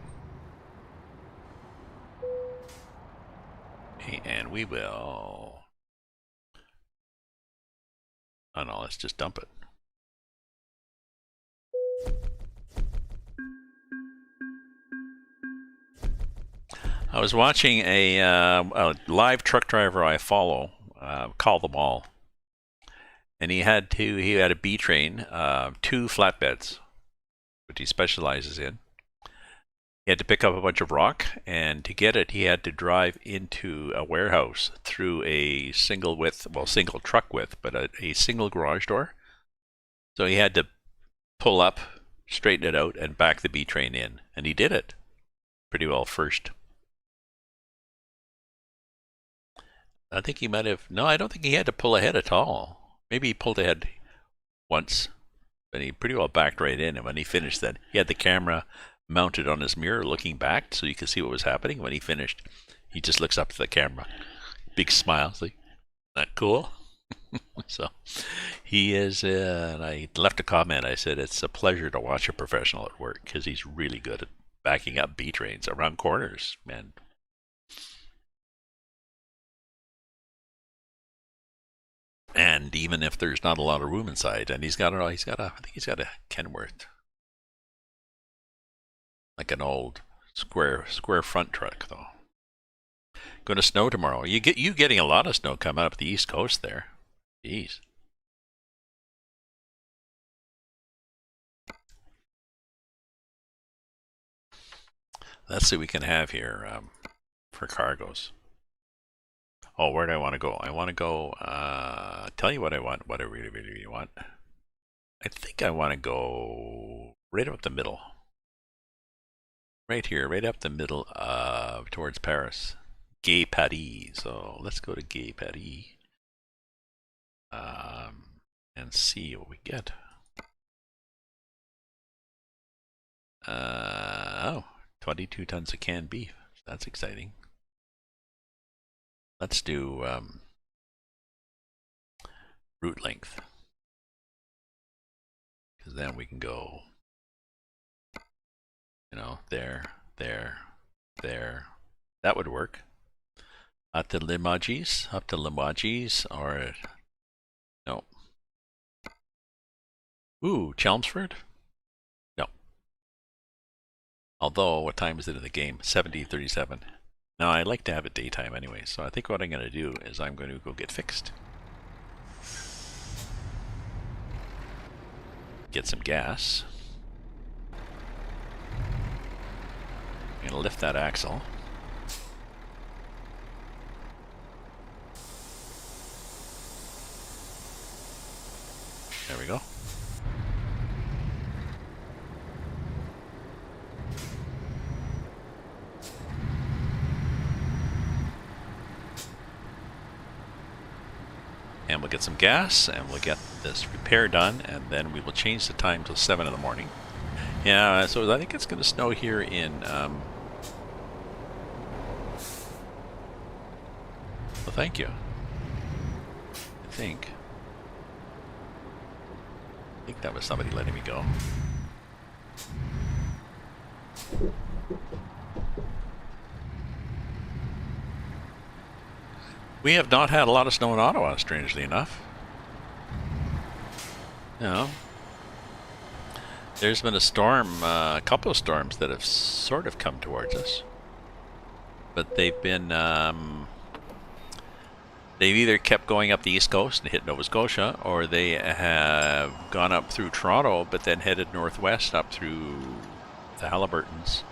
And we will... Oh no, let's just dump it. I was watching a live truck driver I follow, call them all, and he had a B train, 2 flatbeds, which he specializes in. He had to pick up a bunch of rock, and to get it, he had to drive into a warehouse through a single truck width, but a single garage door. So he had to pull up, straighten it out, and back the B train in, and he did it pretty well first. I think he might have. No, I don't think he had to pull ahead at all. Maybe he pulled ahead once, but he pretty well backed right in. And when he finished that, he had the camera mounted on his mirror looking back so you could see what was happening. When he finished, he just looks up to the camera. Big smile. It's like, that cool? So he is, and I left a comment. I said, it's a pleasure to watch a professional at work because he's really good at backing up B trains around corners, man. And even if there's not a lot of room inside, and I think he's got a Kenworth, like an old square front truck though. Going to snow tomorrow. You getting a lot of snow coming up the East Coast there. Jeez. Let's see what we can have here for cargoes. Oh, where do I want to go? I want to go, tell you what I want, what I really, really, really want. I think I want to go right up the middle. Right here, right up the middle towards Paris. Gay Paris. So let's go to Gay Paris. And see what we get. Oh, 22 tons of canned beef. That's exciting. Let's do route length, because then we can go, there. That would work. Up to Limoges, or no. Ooh, Chelmsford? No. Although, what time is it in the game? 17:37. Now, I like to have it daytime anyway, so I think what I'm going to do is I'm going to go get fixed. Get some gas. I'm going to lift that axle. There we go. And we'll get some gas, and we'll get this repair done, and then we will change the time till 7 in the morning. Yeah, so I think it's going to snow here in, well, thank you. I think that was somebody letting me go. We have not had a lot of snow in Ottawa, strangely enough. There's been a storm, a couple of storms that have sort of come towards us. But they've been, they've either kept going up the East Coast and hit Nova Scotia, or they have gone up through Toronto, but then headed northwest up through the Haliburtons,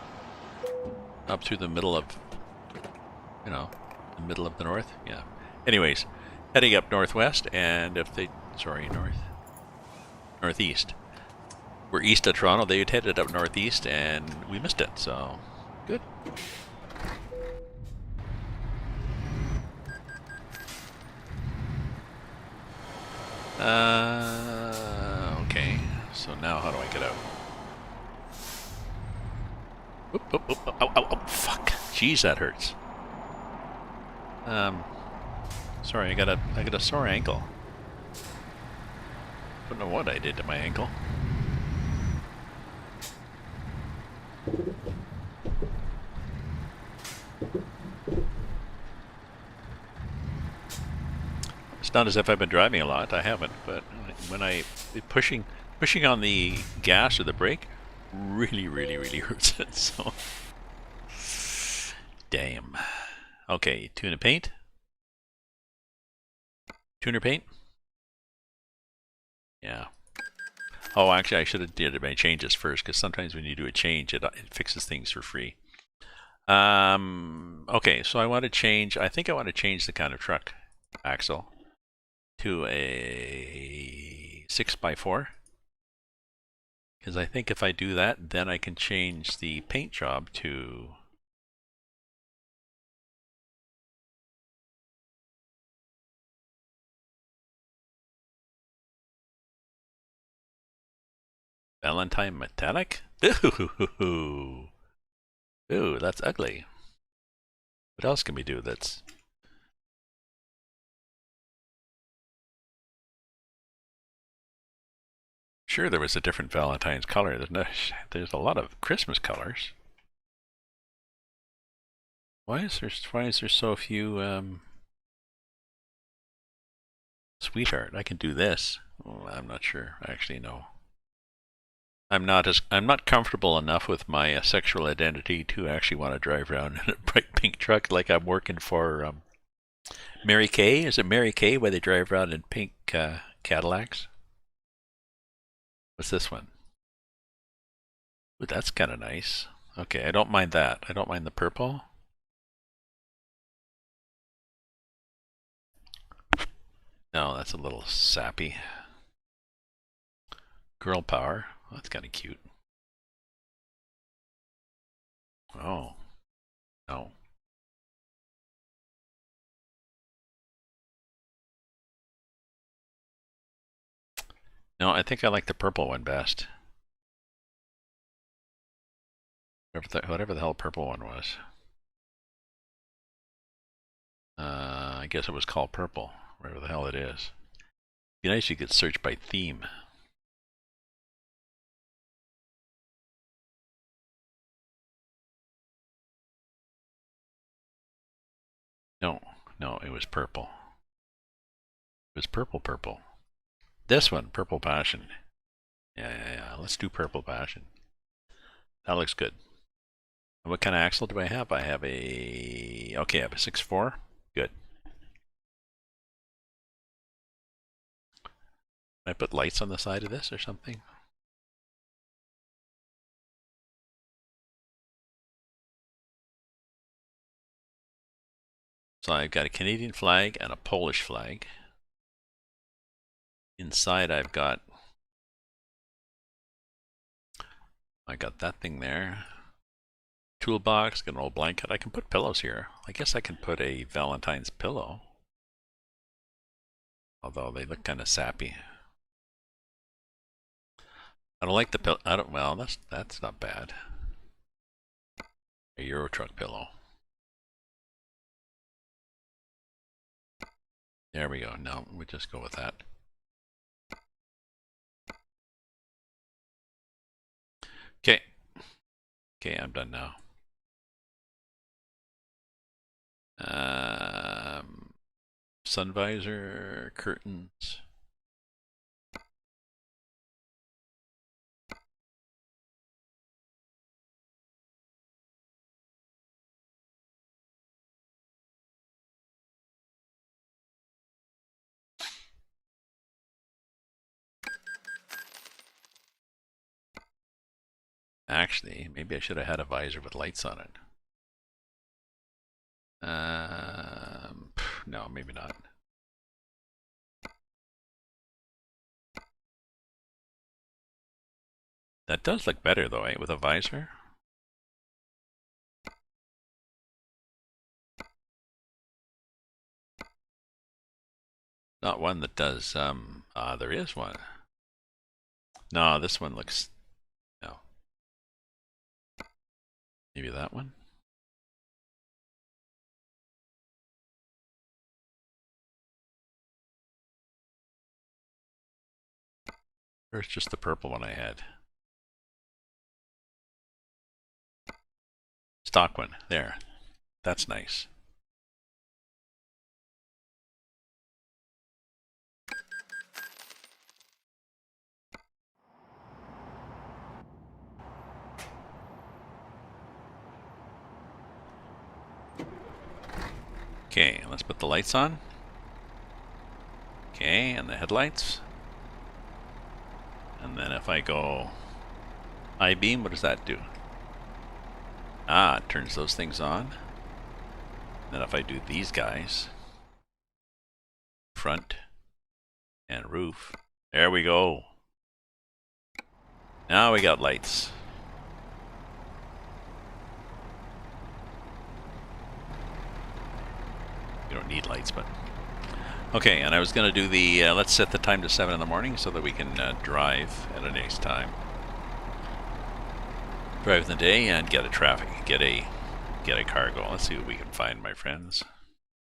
up through the middle of, the middle of the north. Yeah. Anyways, heading up northwest, and if they, northeast. We're east of Toronto. They had headed up northeast, and we missed it. So, good. Okay. So now, how do I get out? Oop, oop, oop, ow, fuck. Jeez, that hurts. Sorry, I got a sore ankle. Don't know what I did to my ankle. It's not as if I've been driving a lot. I haven't, but when I pushing on the gas or the brake, really hurts it. So Damn. Okay, tuna paint. Tuner paint. Yeah. Oh, actually, I should have did my changes first, because sometimes when you do a change, it fixes things for free. Okay, so I want to change. I think I want to change the kind of truck axle to a 6x4, because I think if I do that, then I can change the paint job to Valentine metallic. Ooh, ooh, that's ugly. What else can we do that's... Sure, there was a different Valentine's color. There's a lot of Christmas colors. Why is there so few sweetheart? I can do this. Oh, I'm not sure. Actually, no. I'm not comfortable enough with my sexual identity to actually want to drive around in a bright pink truck like I'm working for Mary Kay. Is it Mary Kay where they drive around in pink Cadillacs? What's this one? Ooh, that's kind of nice. Okay, I don't mind that. I don't mind the purple. No, that's a little sappy. Girl power. Oh, that's kind of cute. Oh, no. No, I think I like the purple one best. Whatever the hell purple one was. I guess it was called purple. Whatever the hell it is. It'd be nice if you could search by theme. No, no, it was purple. It was purple. This one, purple passion. Yeah. Let's do purple passion. That looks good. And what kind of axle do I have? I have a... Okay, I have a 6.4. Good. Can I put lights on the side of this or something? So I've got a Canadian flag and a Polish flag. Inside I got that thing there. Toolbox, got an old blanket. I can put pillows here. I guess I can put a Valentine's pillow. Although they look kind of sappy. I don't like the pillow. Well, that's not bad. A Euro truck pillow. There we go. No, we just go with that. Okay. Okay, I'm done now. Sun visor, curtains. Actually, maybe I should have had a visor with lights on it. No, maybe not. That does look better though, eh, with a visor. Not one that does, there is one. No, this one looks, no. Maybe that one? Or it's just the purple one I had. Stock one, there. That's nice. Okay, let's put the lights on. Okay, and the headlights. And then if I go high beam, what does that do? Ah, it turns those things on. Then if I do these guys, front and roof, there we go. Now we got lights. You don't need lights, but okay. And I was going to do the let's set the time to 7 in the morning so that we can drive at a nice time. Drive in the day and get a cargo. Let's see what we can find, my friends.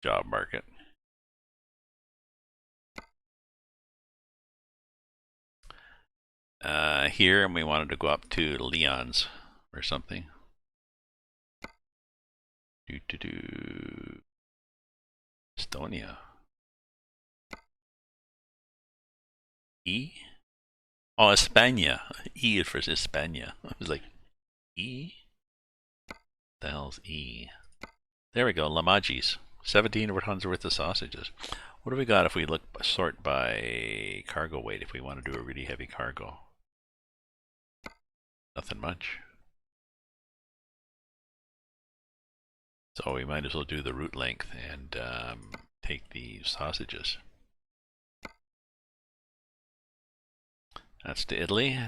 Job market. Here, and we wanted to go up to Leon's or something. Estonia. E? Oh, España. E is for España. I was like, E? The hell's E? There we go, Lamagis. 17 tons worth of sausages. What do we got if we sort by cargo weight if we want to do a really heavy cargo? Nothing much. So we might as well do the route length and take the sausages. That's to Italy.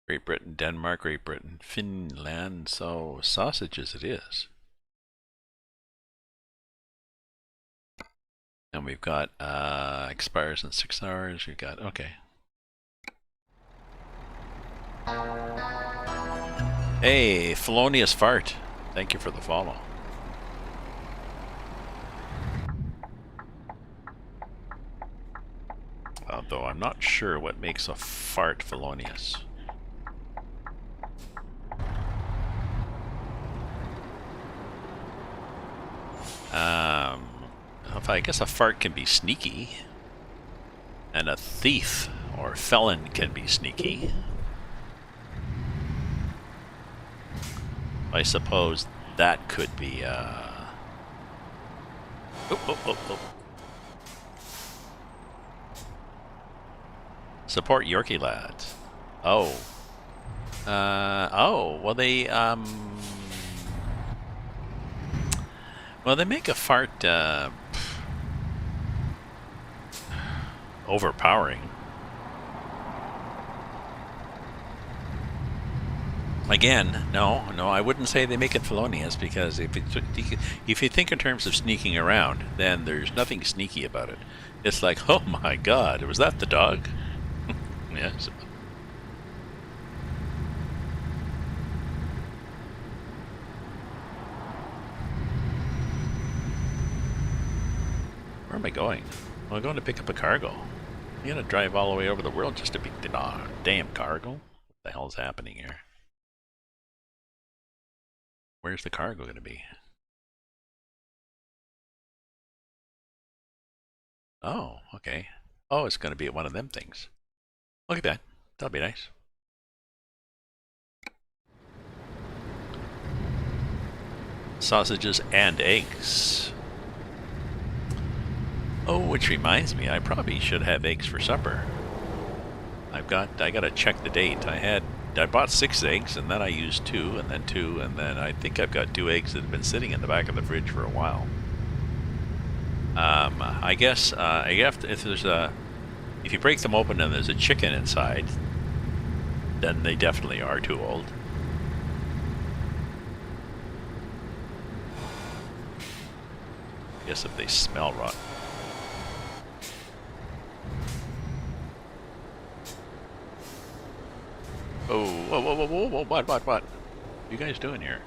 Great Britain, Denmark, Great Britain, Finland. So sausages it is. And we've got expires in 6 hours. We've got okay. Hey, Felonious Fart. Thank you for the follow. Although I'm not sure what makes a fart felonious. I guess a fart can be sneaky, and a thief or felon can be sneaky. I suppose that could be Support Yorkie lads. Oh. Well they make a fart overpowering. Again, no, I wouldn't say they make it felonious, because if you think in terms of sneaking around, then there's nothing sneaky about it. It's like, oh my god, was that the dog? Yes. Where am I going? Well, I'm going to pick up a cargo. You gotta drive all the way over the world just to pick the damn cargo? What the hell's happening here? Where's the cargo gonna be? Oh, okay. Oh, it's gonna be at one of them things. Look at that. That'll be nice. Sausages and eggs. Oh, which reminds me, I probably should have eggs for supper. I gotta check the date. I bought 6 eggs, and then I used 2, and then 2, and then I think I've got 2 eggs that have been sitting in the back of the fridge for a while. I guess if you break them open and there's a chicken inside, then they definitely are too old. I guess if they smell rotten. Oh, whoa, what? What are you guys doing here?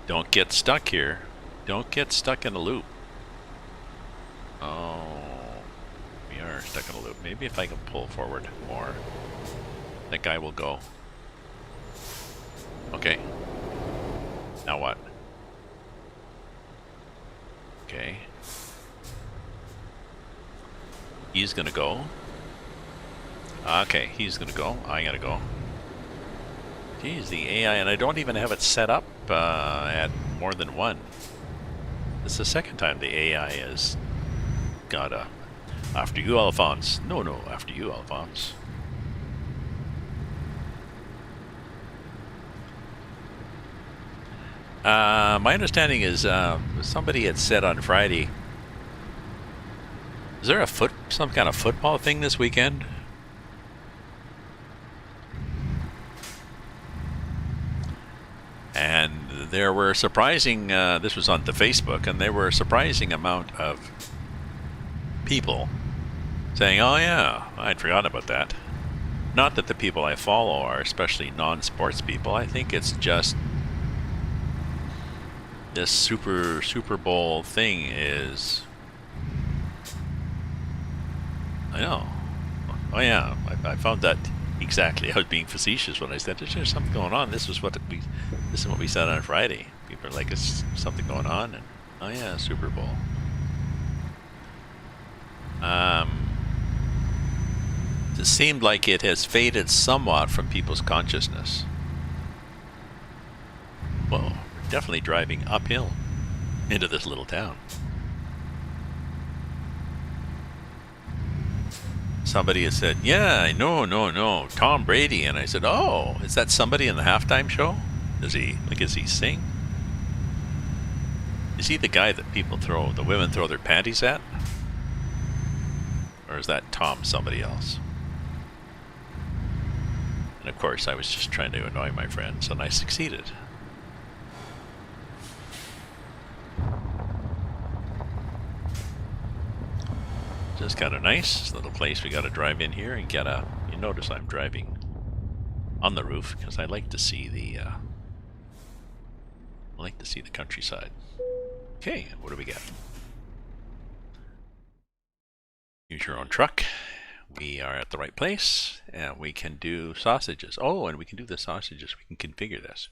Don't get stuck here. Don't get stuck in a loop. Oh, we are stuck in a loop. Maybe if I can pull forward more, that guy will go. Okay. Now what? Okay. He's gonna go. Okay, he's gonna go. I gotta go. Geez, the AI, and I don't even have it set up at more than one. It's the second time the AI has got a after you, Alphonse. No, after you, Alphonse. My understanding is somebody had said on Friday, is there some kind of football thing this weekend? And there were surprising, this was on the Facebook, and there were a surprising amount of people saying, oh yeah, I'd forgotten about that. Not that the people I follow are especially non-sports people. I think it's just this Super Bowl thing is, I know. Oh yeah, I found that exactly. I was being facetious when I said there's something going on. This is what we said on Friday. People are like, it's something going on, and oh yeah, Super Bowl. It seemed like it has faded somewhat from people's consciousness. Well, we're definitely driving uphill into this little town. Somebody has said, yeah, no, Tom Brady. And I said, oh, is that somebody in the halftime show? Does he sing? Is he the guy that the women throw their panties at? Or is that Tom somebody else? And of course, I was just trying to annoy my friends, and I succeeded. Just kind of nice little place. We got to drive in here and get a. You notice I'm driving on the roof because I like to see the. I like to see the countryside. Okay, what do we got? Use your own truck. We are at the right place, and we can do sausages. Oh, and we can do the sausages. We can configure this.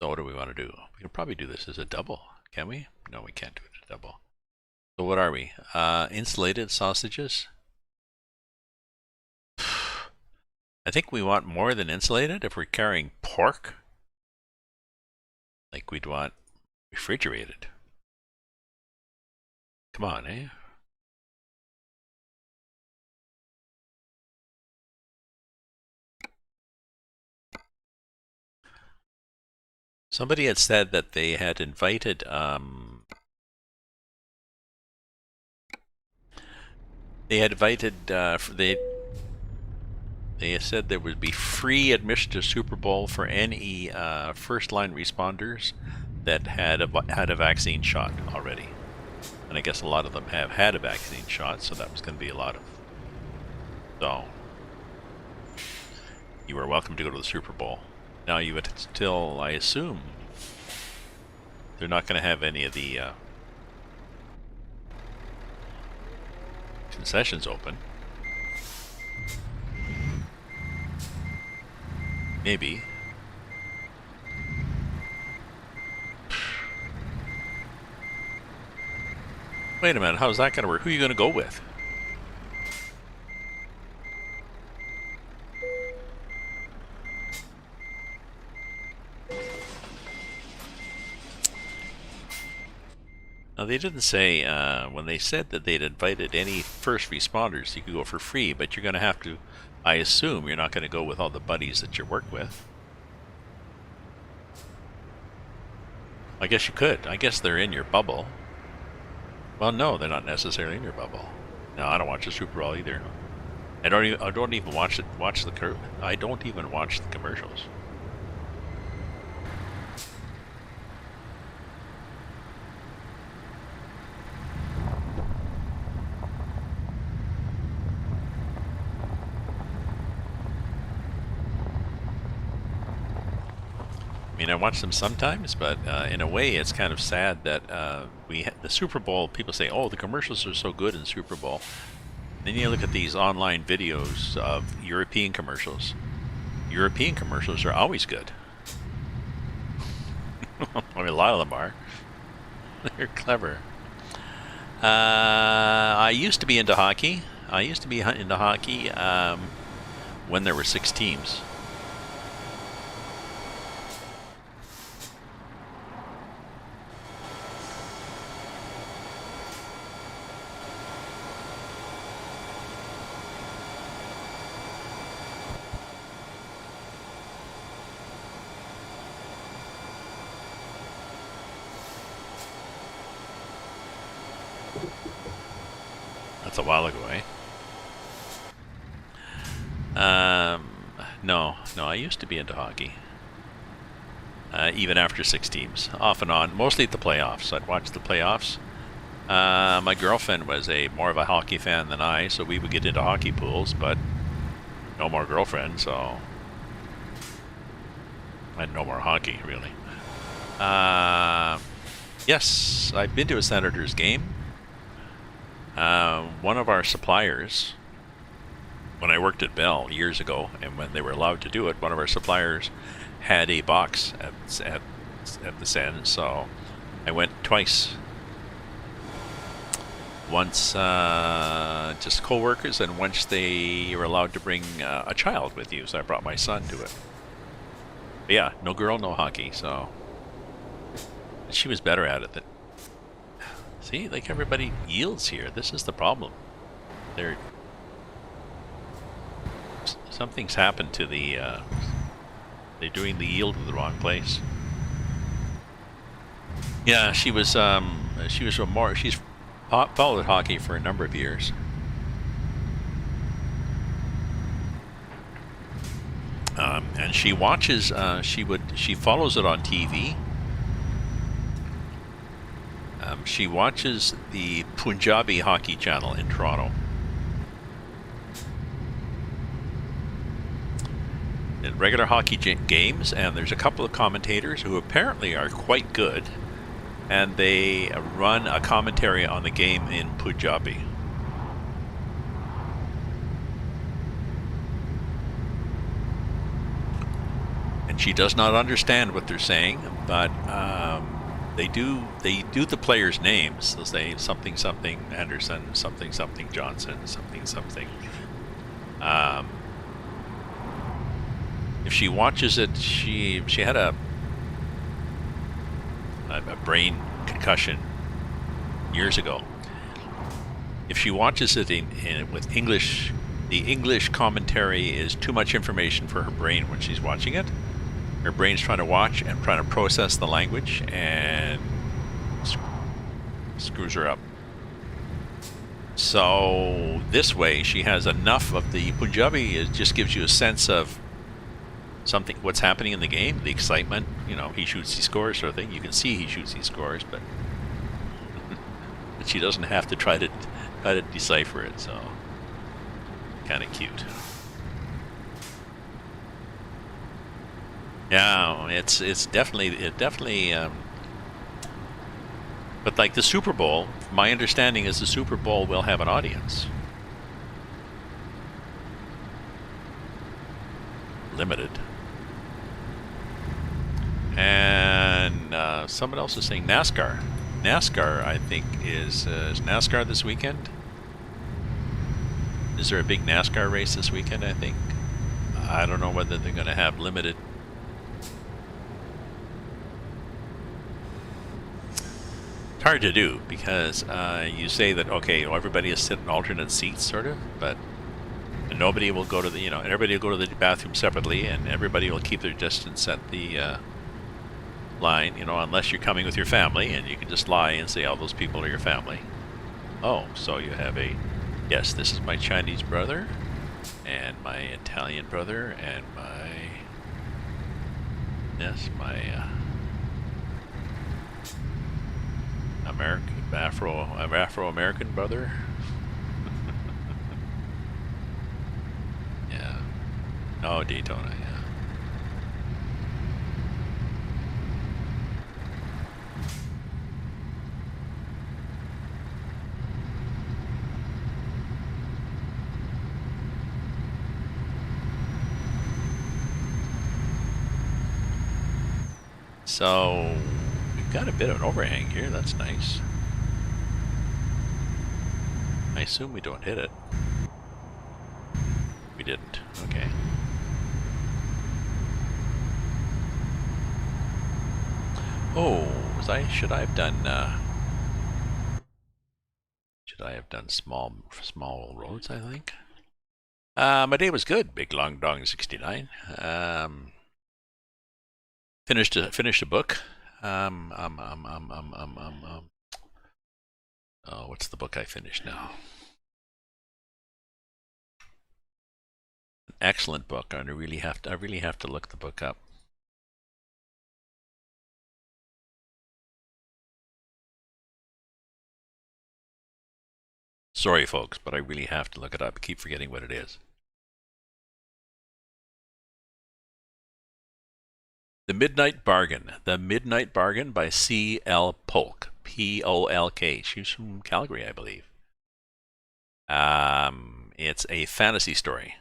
So what do we want to do? We can probably do this as a double. Can we? No, we can't do it as a double. So what are we? Insulated sausages? I think we want more than insulated if we're carrying pork. Like we'd want refrigerated. Come on, eh? Somebody had said that they had invited they said there would be free admission to Super Bowl for any first line responders that had a vaccine shot already. And I guess a lot of them have had a vaccine shot, so that was going to be a lot of. So you are welcome to go to the Super Bowl. Now you would still, I assume, they're not going to have any of the concessions open. Maybe. Wait a minute, how's that going to work? Who are you going to go with? Now, they didn't say, when they said that they'd invited any first responders, you could go for free, but you're going to have to, I assume, you're not going to go with all the buddies that you work with. I guess you could. I guess they're in your bubble. Well, no, they're not necessarily in your bubble. No, I don't watch the Super Bowl either. I don't even watch I don't even watch the commercials. I mean, I watch them sometimes, but in a way, it's kind of sad that the Super Bowl. People say, "Oh, the commercials are so good in Super Bowl." Then you look at these online videos of European commercials. European commercials are always good. I mean, a lot of them are. They're clever. I used to be into hockey. When there were 6 teams. That's a while ago, eh? No, I used to be into hockey. Even after 6 teams, off and on, mostly at the playoffs. I'd watch the playoffs. My girlfriend was more of a hockey fan than I, so we would get into hockey pools, but no more girlfriend, so I had no more hockey, really. Yes, I've been to a Senators game. One of our suppliers, when I worked at Bell years ago, and when they were allowed to do it, one of our suppliers had a box at the Sen, so I went twice. Once just co-workers, and once they were allowed to bring a child with you, so I brought my son to it. But yeah, no girl, no hockey, so she was better at it than... See, like, everybody yields here. This is the problem. Something's happened to the... they're doing the yield in the wrong place. Yeah, she's followed hockey for a number of years. And she watches, she follows it on TV. She watches the Punjabi hockey channel in Toronto. In regular hockey games, and there's a couple of commentators who apparently are quite good, and they run a commentary on the game in Punjabi. And she does not understand what they're saying, but they do the players' names. They'll say something something Anderson, something something Johnson, something something. If she watches it, she had a brain concussion years ago. If she watches it with English, the English commentary is too much information for her brain when she's watching it. Her brain's trying to watch and trying to process the language, and screws her up. So this way, she has enough of the Punjabi. It just gives you a sense of something, what's happening in the game, the excitement. You know, he shoots, he scores, sort of thing. You can see he shoots, he scores, but she doesn't have to try to decipher it. So kind of cute. Yeah, it's definitely. But like the Super Bowl, my understanding is the Super Bowl will have an audience. Limited. And someone else is saying NASCAR. NASCAR, I think, is NASCAR this weekend? Is there a big NASCAR race this weekend, I think? I don't know whether they're going to have limited. It's hard to do because you say that, okay, well, everybody is sitting in alternate seats, sort of, but nobody will go to the, everybody will go to the bathroom separately, and everybody will keep their distance at the line, unless you're coming with your family, and you can just lie and say, oh, those people are your family. Oh, so you have yes, this is my Chinese brother, and my Italian brother, and my Afro-American brother. Yeah. Oh, Daytona, yeah. So we've got a bit of an overhang here. That's nice. I assume we don't hit it. We didn't. Okay. Oh, should I have done small roads, I think. My day was good. Big Long Dong 69. Finished a book. Oh, what's the book I finished now? An excellent book. I really have to look the book up. Sorry, folks, but I really have to look it up. I keep forgetting what it is. The Midnight Bargain. The Midnight Bargain by C.L. Polk. P-O-L-K. She's from Calgary, I believe. It's a fantasy story,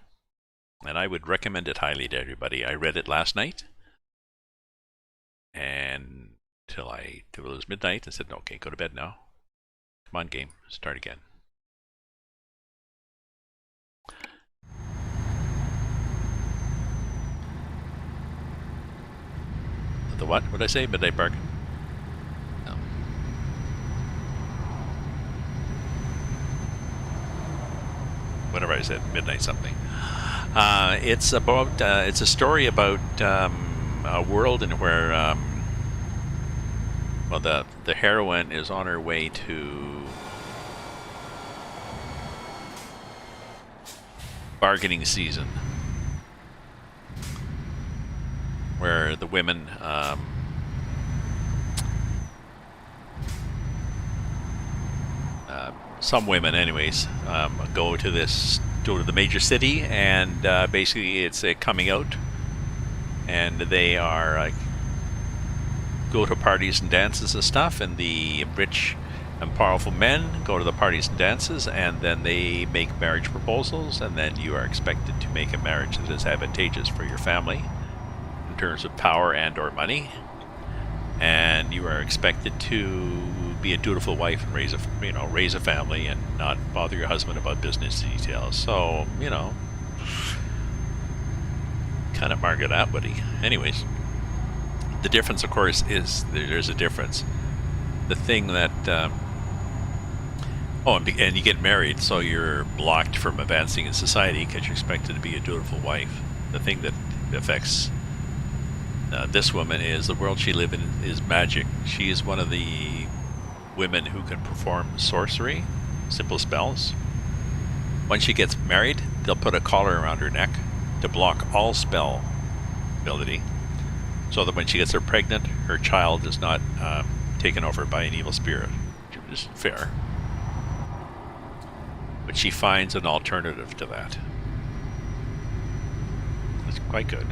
and I would recommend it highly to everybody. I read it last night, and till it was midnight, I said, "Okay, go to bed now. Come on, game, start again." The what? What did I say? Midnight Bargain? No. Whatever I said, midnight something. It's about. It's a story about a world in where, well, the heroine is on her way to bargaining season, where the women some women anyways go to the major city, and basically it's a coming out, and they are go to parties and dances and stuff, and the rich and powerful men go to the parties and dances, and then they make marriage proposals, and then you are expected to make a marriage that is advantageous for your family in terms of power and or money, and you are expected to be a dutiful wife and raise a family and not bother your husband about business details. So, kind of Margaret Atwoody. Anyways, the difference, of course, is there's a difference. The thing that and you get married, so you're blocked from advancing in society because you're expected to be a dutiful wife. The thing that affects this woman is the world she lives in is magic. She is one of the women who can perform sorcery, simple spells. Once she gets married, they'll put a collar around her neck to block all spell ability, so that when she gets her pregnant, her child is not taken over by an evil spirit, which is fair. But she finds an alternative to that. It's quite good.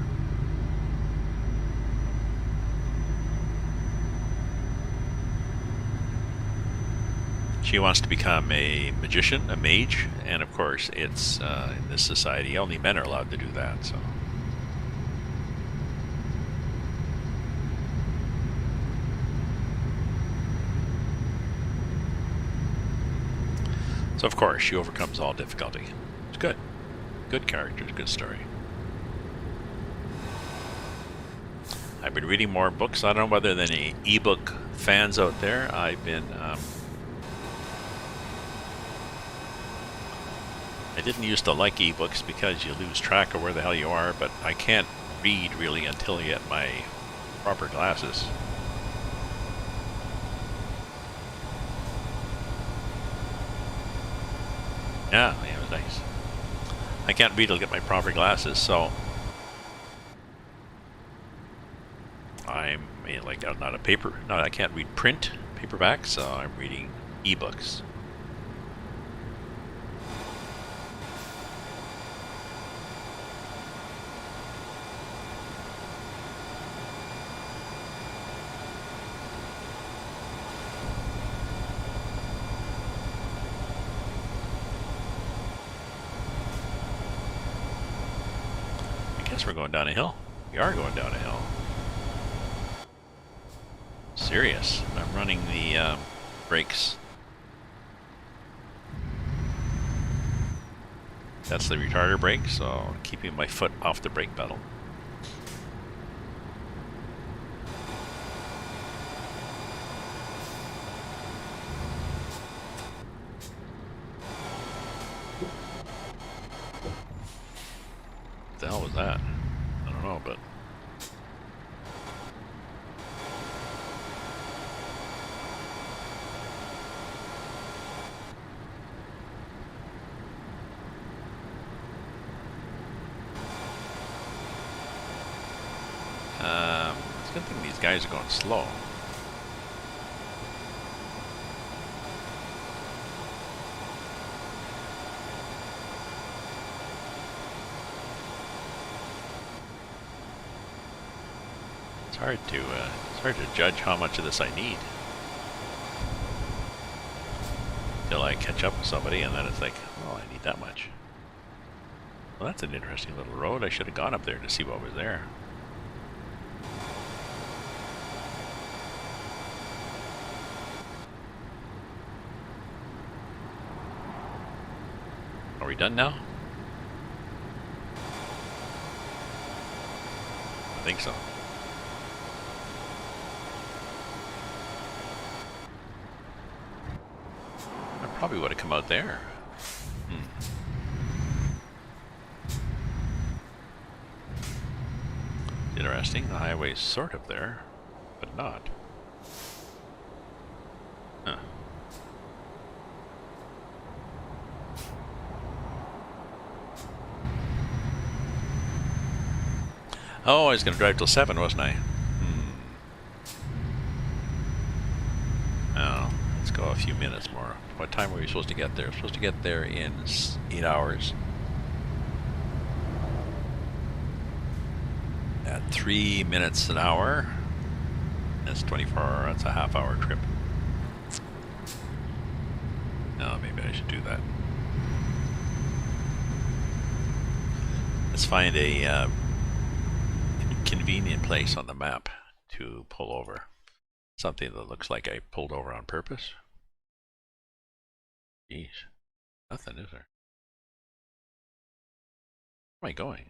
She wants to become a magician, a mage, and of course it's in this society only men are allowed to do that. So of course she overcomes all difficulty. It's good. Good characters, good story. I've been reading more books. I don't know whether there are any ebook fans out there. I've been I didn't used to like ebooks because you lose track of where the hell you are, but I can't read really until I get my proper glasses. Yeah, it was nice. I can't read till I get my proper glasses, so I'm not a paper. No, I can't read print paperback, so I'm reading ebooks. We're going down a hill. We are going down a hill. Serious. I'm running the brakes. That's the retarder brake, so keeping my foot off the brake pedal. What the hell was that? I don't know, but guys are going slow. It's hard to judge how much of this I need till I catch up with somebody, and then it's like, well, I need that much. Well, that's an interesting little road. I should have gone up there to see what was there. Are we done now? I think so. I probably would have come out there. Interesting. The highway's sort of there, but not. Huh. Oh, I was going to drive till 7, wasn't I? Oh, let's go a few minutes more. What time were we supposed to get there? We're supposed to get there in 8 hours. At 3 minutes an hour. That's 24. That's a half-hour trip. No, maybe I should do that. Let's find a convenient place on the map to pull over. Something that looks like I pulled over on purpose. Jeez. Nothing, is there? Where am I going?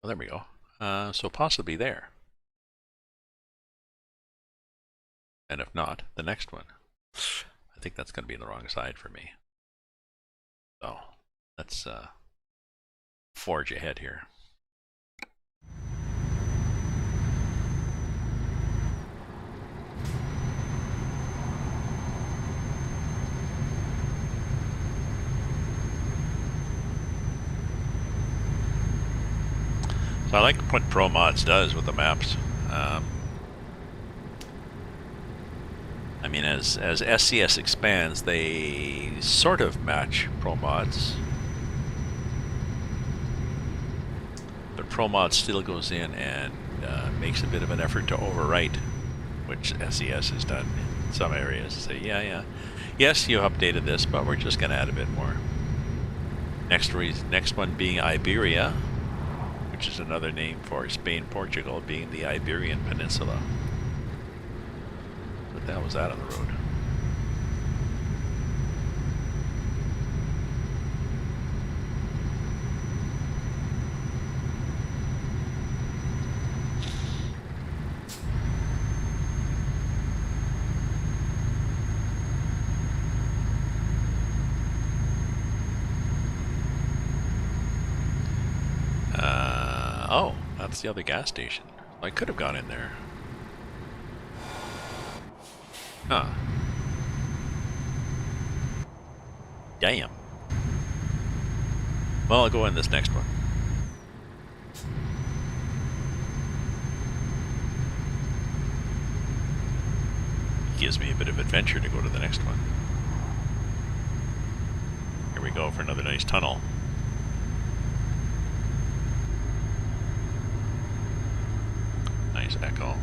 Well, there we go. So possibly there. And if not, the next one. I think that's going to be the wrong side for me. So let's forge ahead here. So I like what ProMods does with the maps. I mean, as SCS expands, they sort of match ProMods. But ProMods still goes in and makes a bit of an effort to overwrite, which SCS has done in some areas. Say, yes, you updated this, but we're just going to add a bit more. Next one being Iberia, which is another name for Spain, Portugal, being the Iberian Peninsula. What the hell was that on the road? Oh, that's the other gas station. I could have gone in there. Huh. Damn. Well, I'll go in this next one. It gives me a bit of adventure to go to the next one. Here we go for another nice tunnel. Nice echo.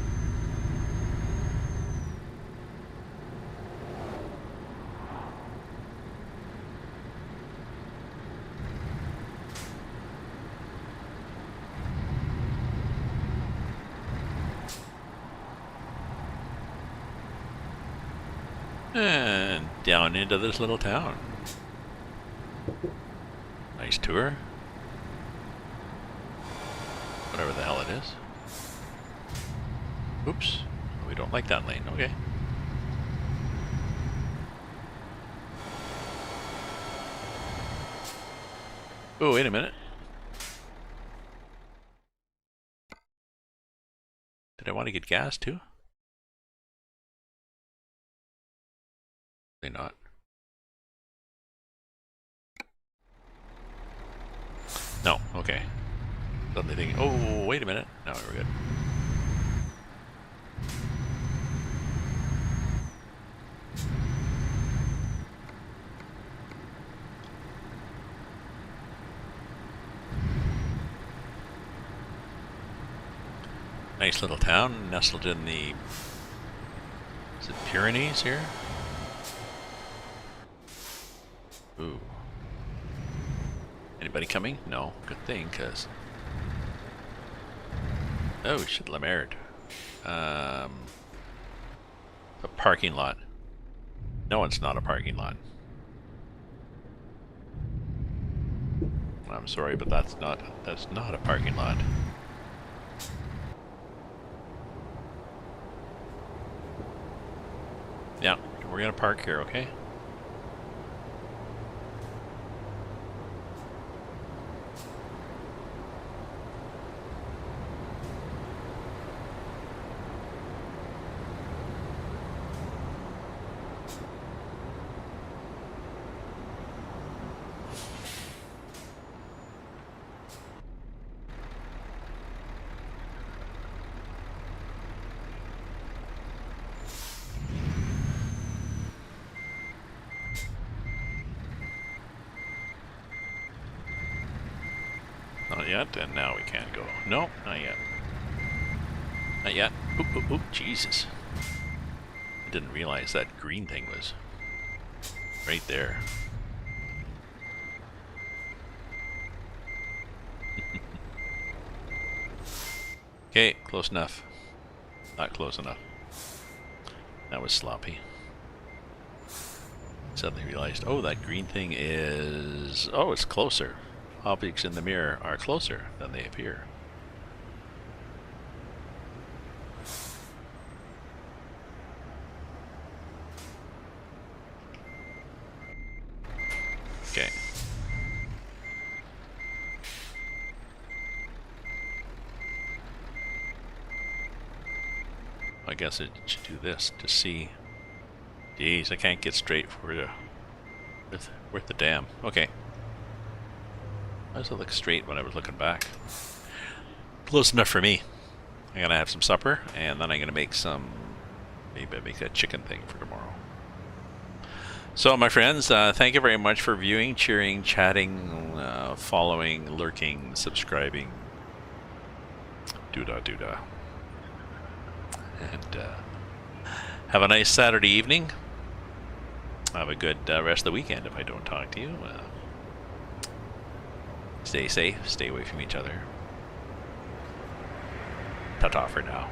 And down into this little town. Nice tour. Whatever the hell it is. Oops. We don't like that lane. Okay. Oh, wait a minute. Did I want to get gas too? They not. No, okay. Suddenly thinking, oh, wait a minute. No, we're good. Nice little town, nestled in the, is it Pyrenees here? Ooh. Anybody coming? No, good thing, cause oh shit, La Merde. A parking lot. No, it's not a parking lot. I'm sorry, but that's not a parking lot. Yeah, we're gonna park here, okay? Not yet, and now we can't go. No, not yet. Not yet. Oop, oop, oop, Jesus. I didn't realize that green thing was right there. Okay, close enough. Not close enough. That was sloppy. Suddenly realized, oh, that green thing is... oh, it's closer. Objects in the mirror are closer than they appear. Okay. I guess it should do this to see. Jeez, I can't get straight for the with the dam. Okay. Why does it look straight when I was looking back? Close enough for me. I'm gonna have some supper, and then I'm gonna make some. Maybe I make that chicken thing for tomorrow. So, my friends, thank you very much for viewing, cheering, chatting, following, lurking, subscribing. Doodah, doodah. And have a nice Saturday evening. Have a good rest of the weekend if I don't talk to you. Stay safe, stay away from each other. Ta-ta for now.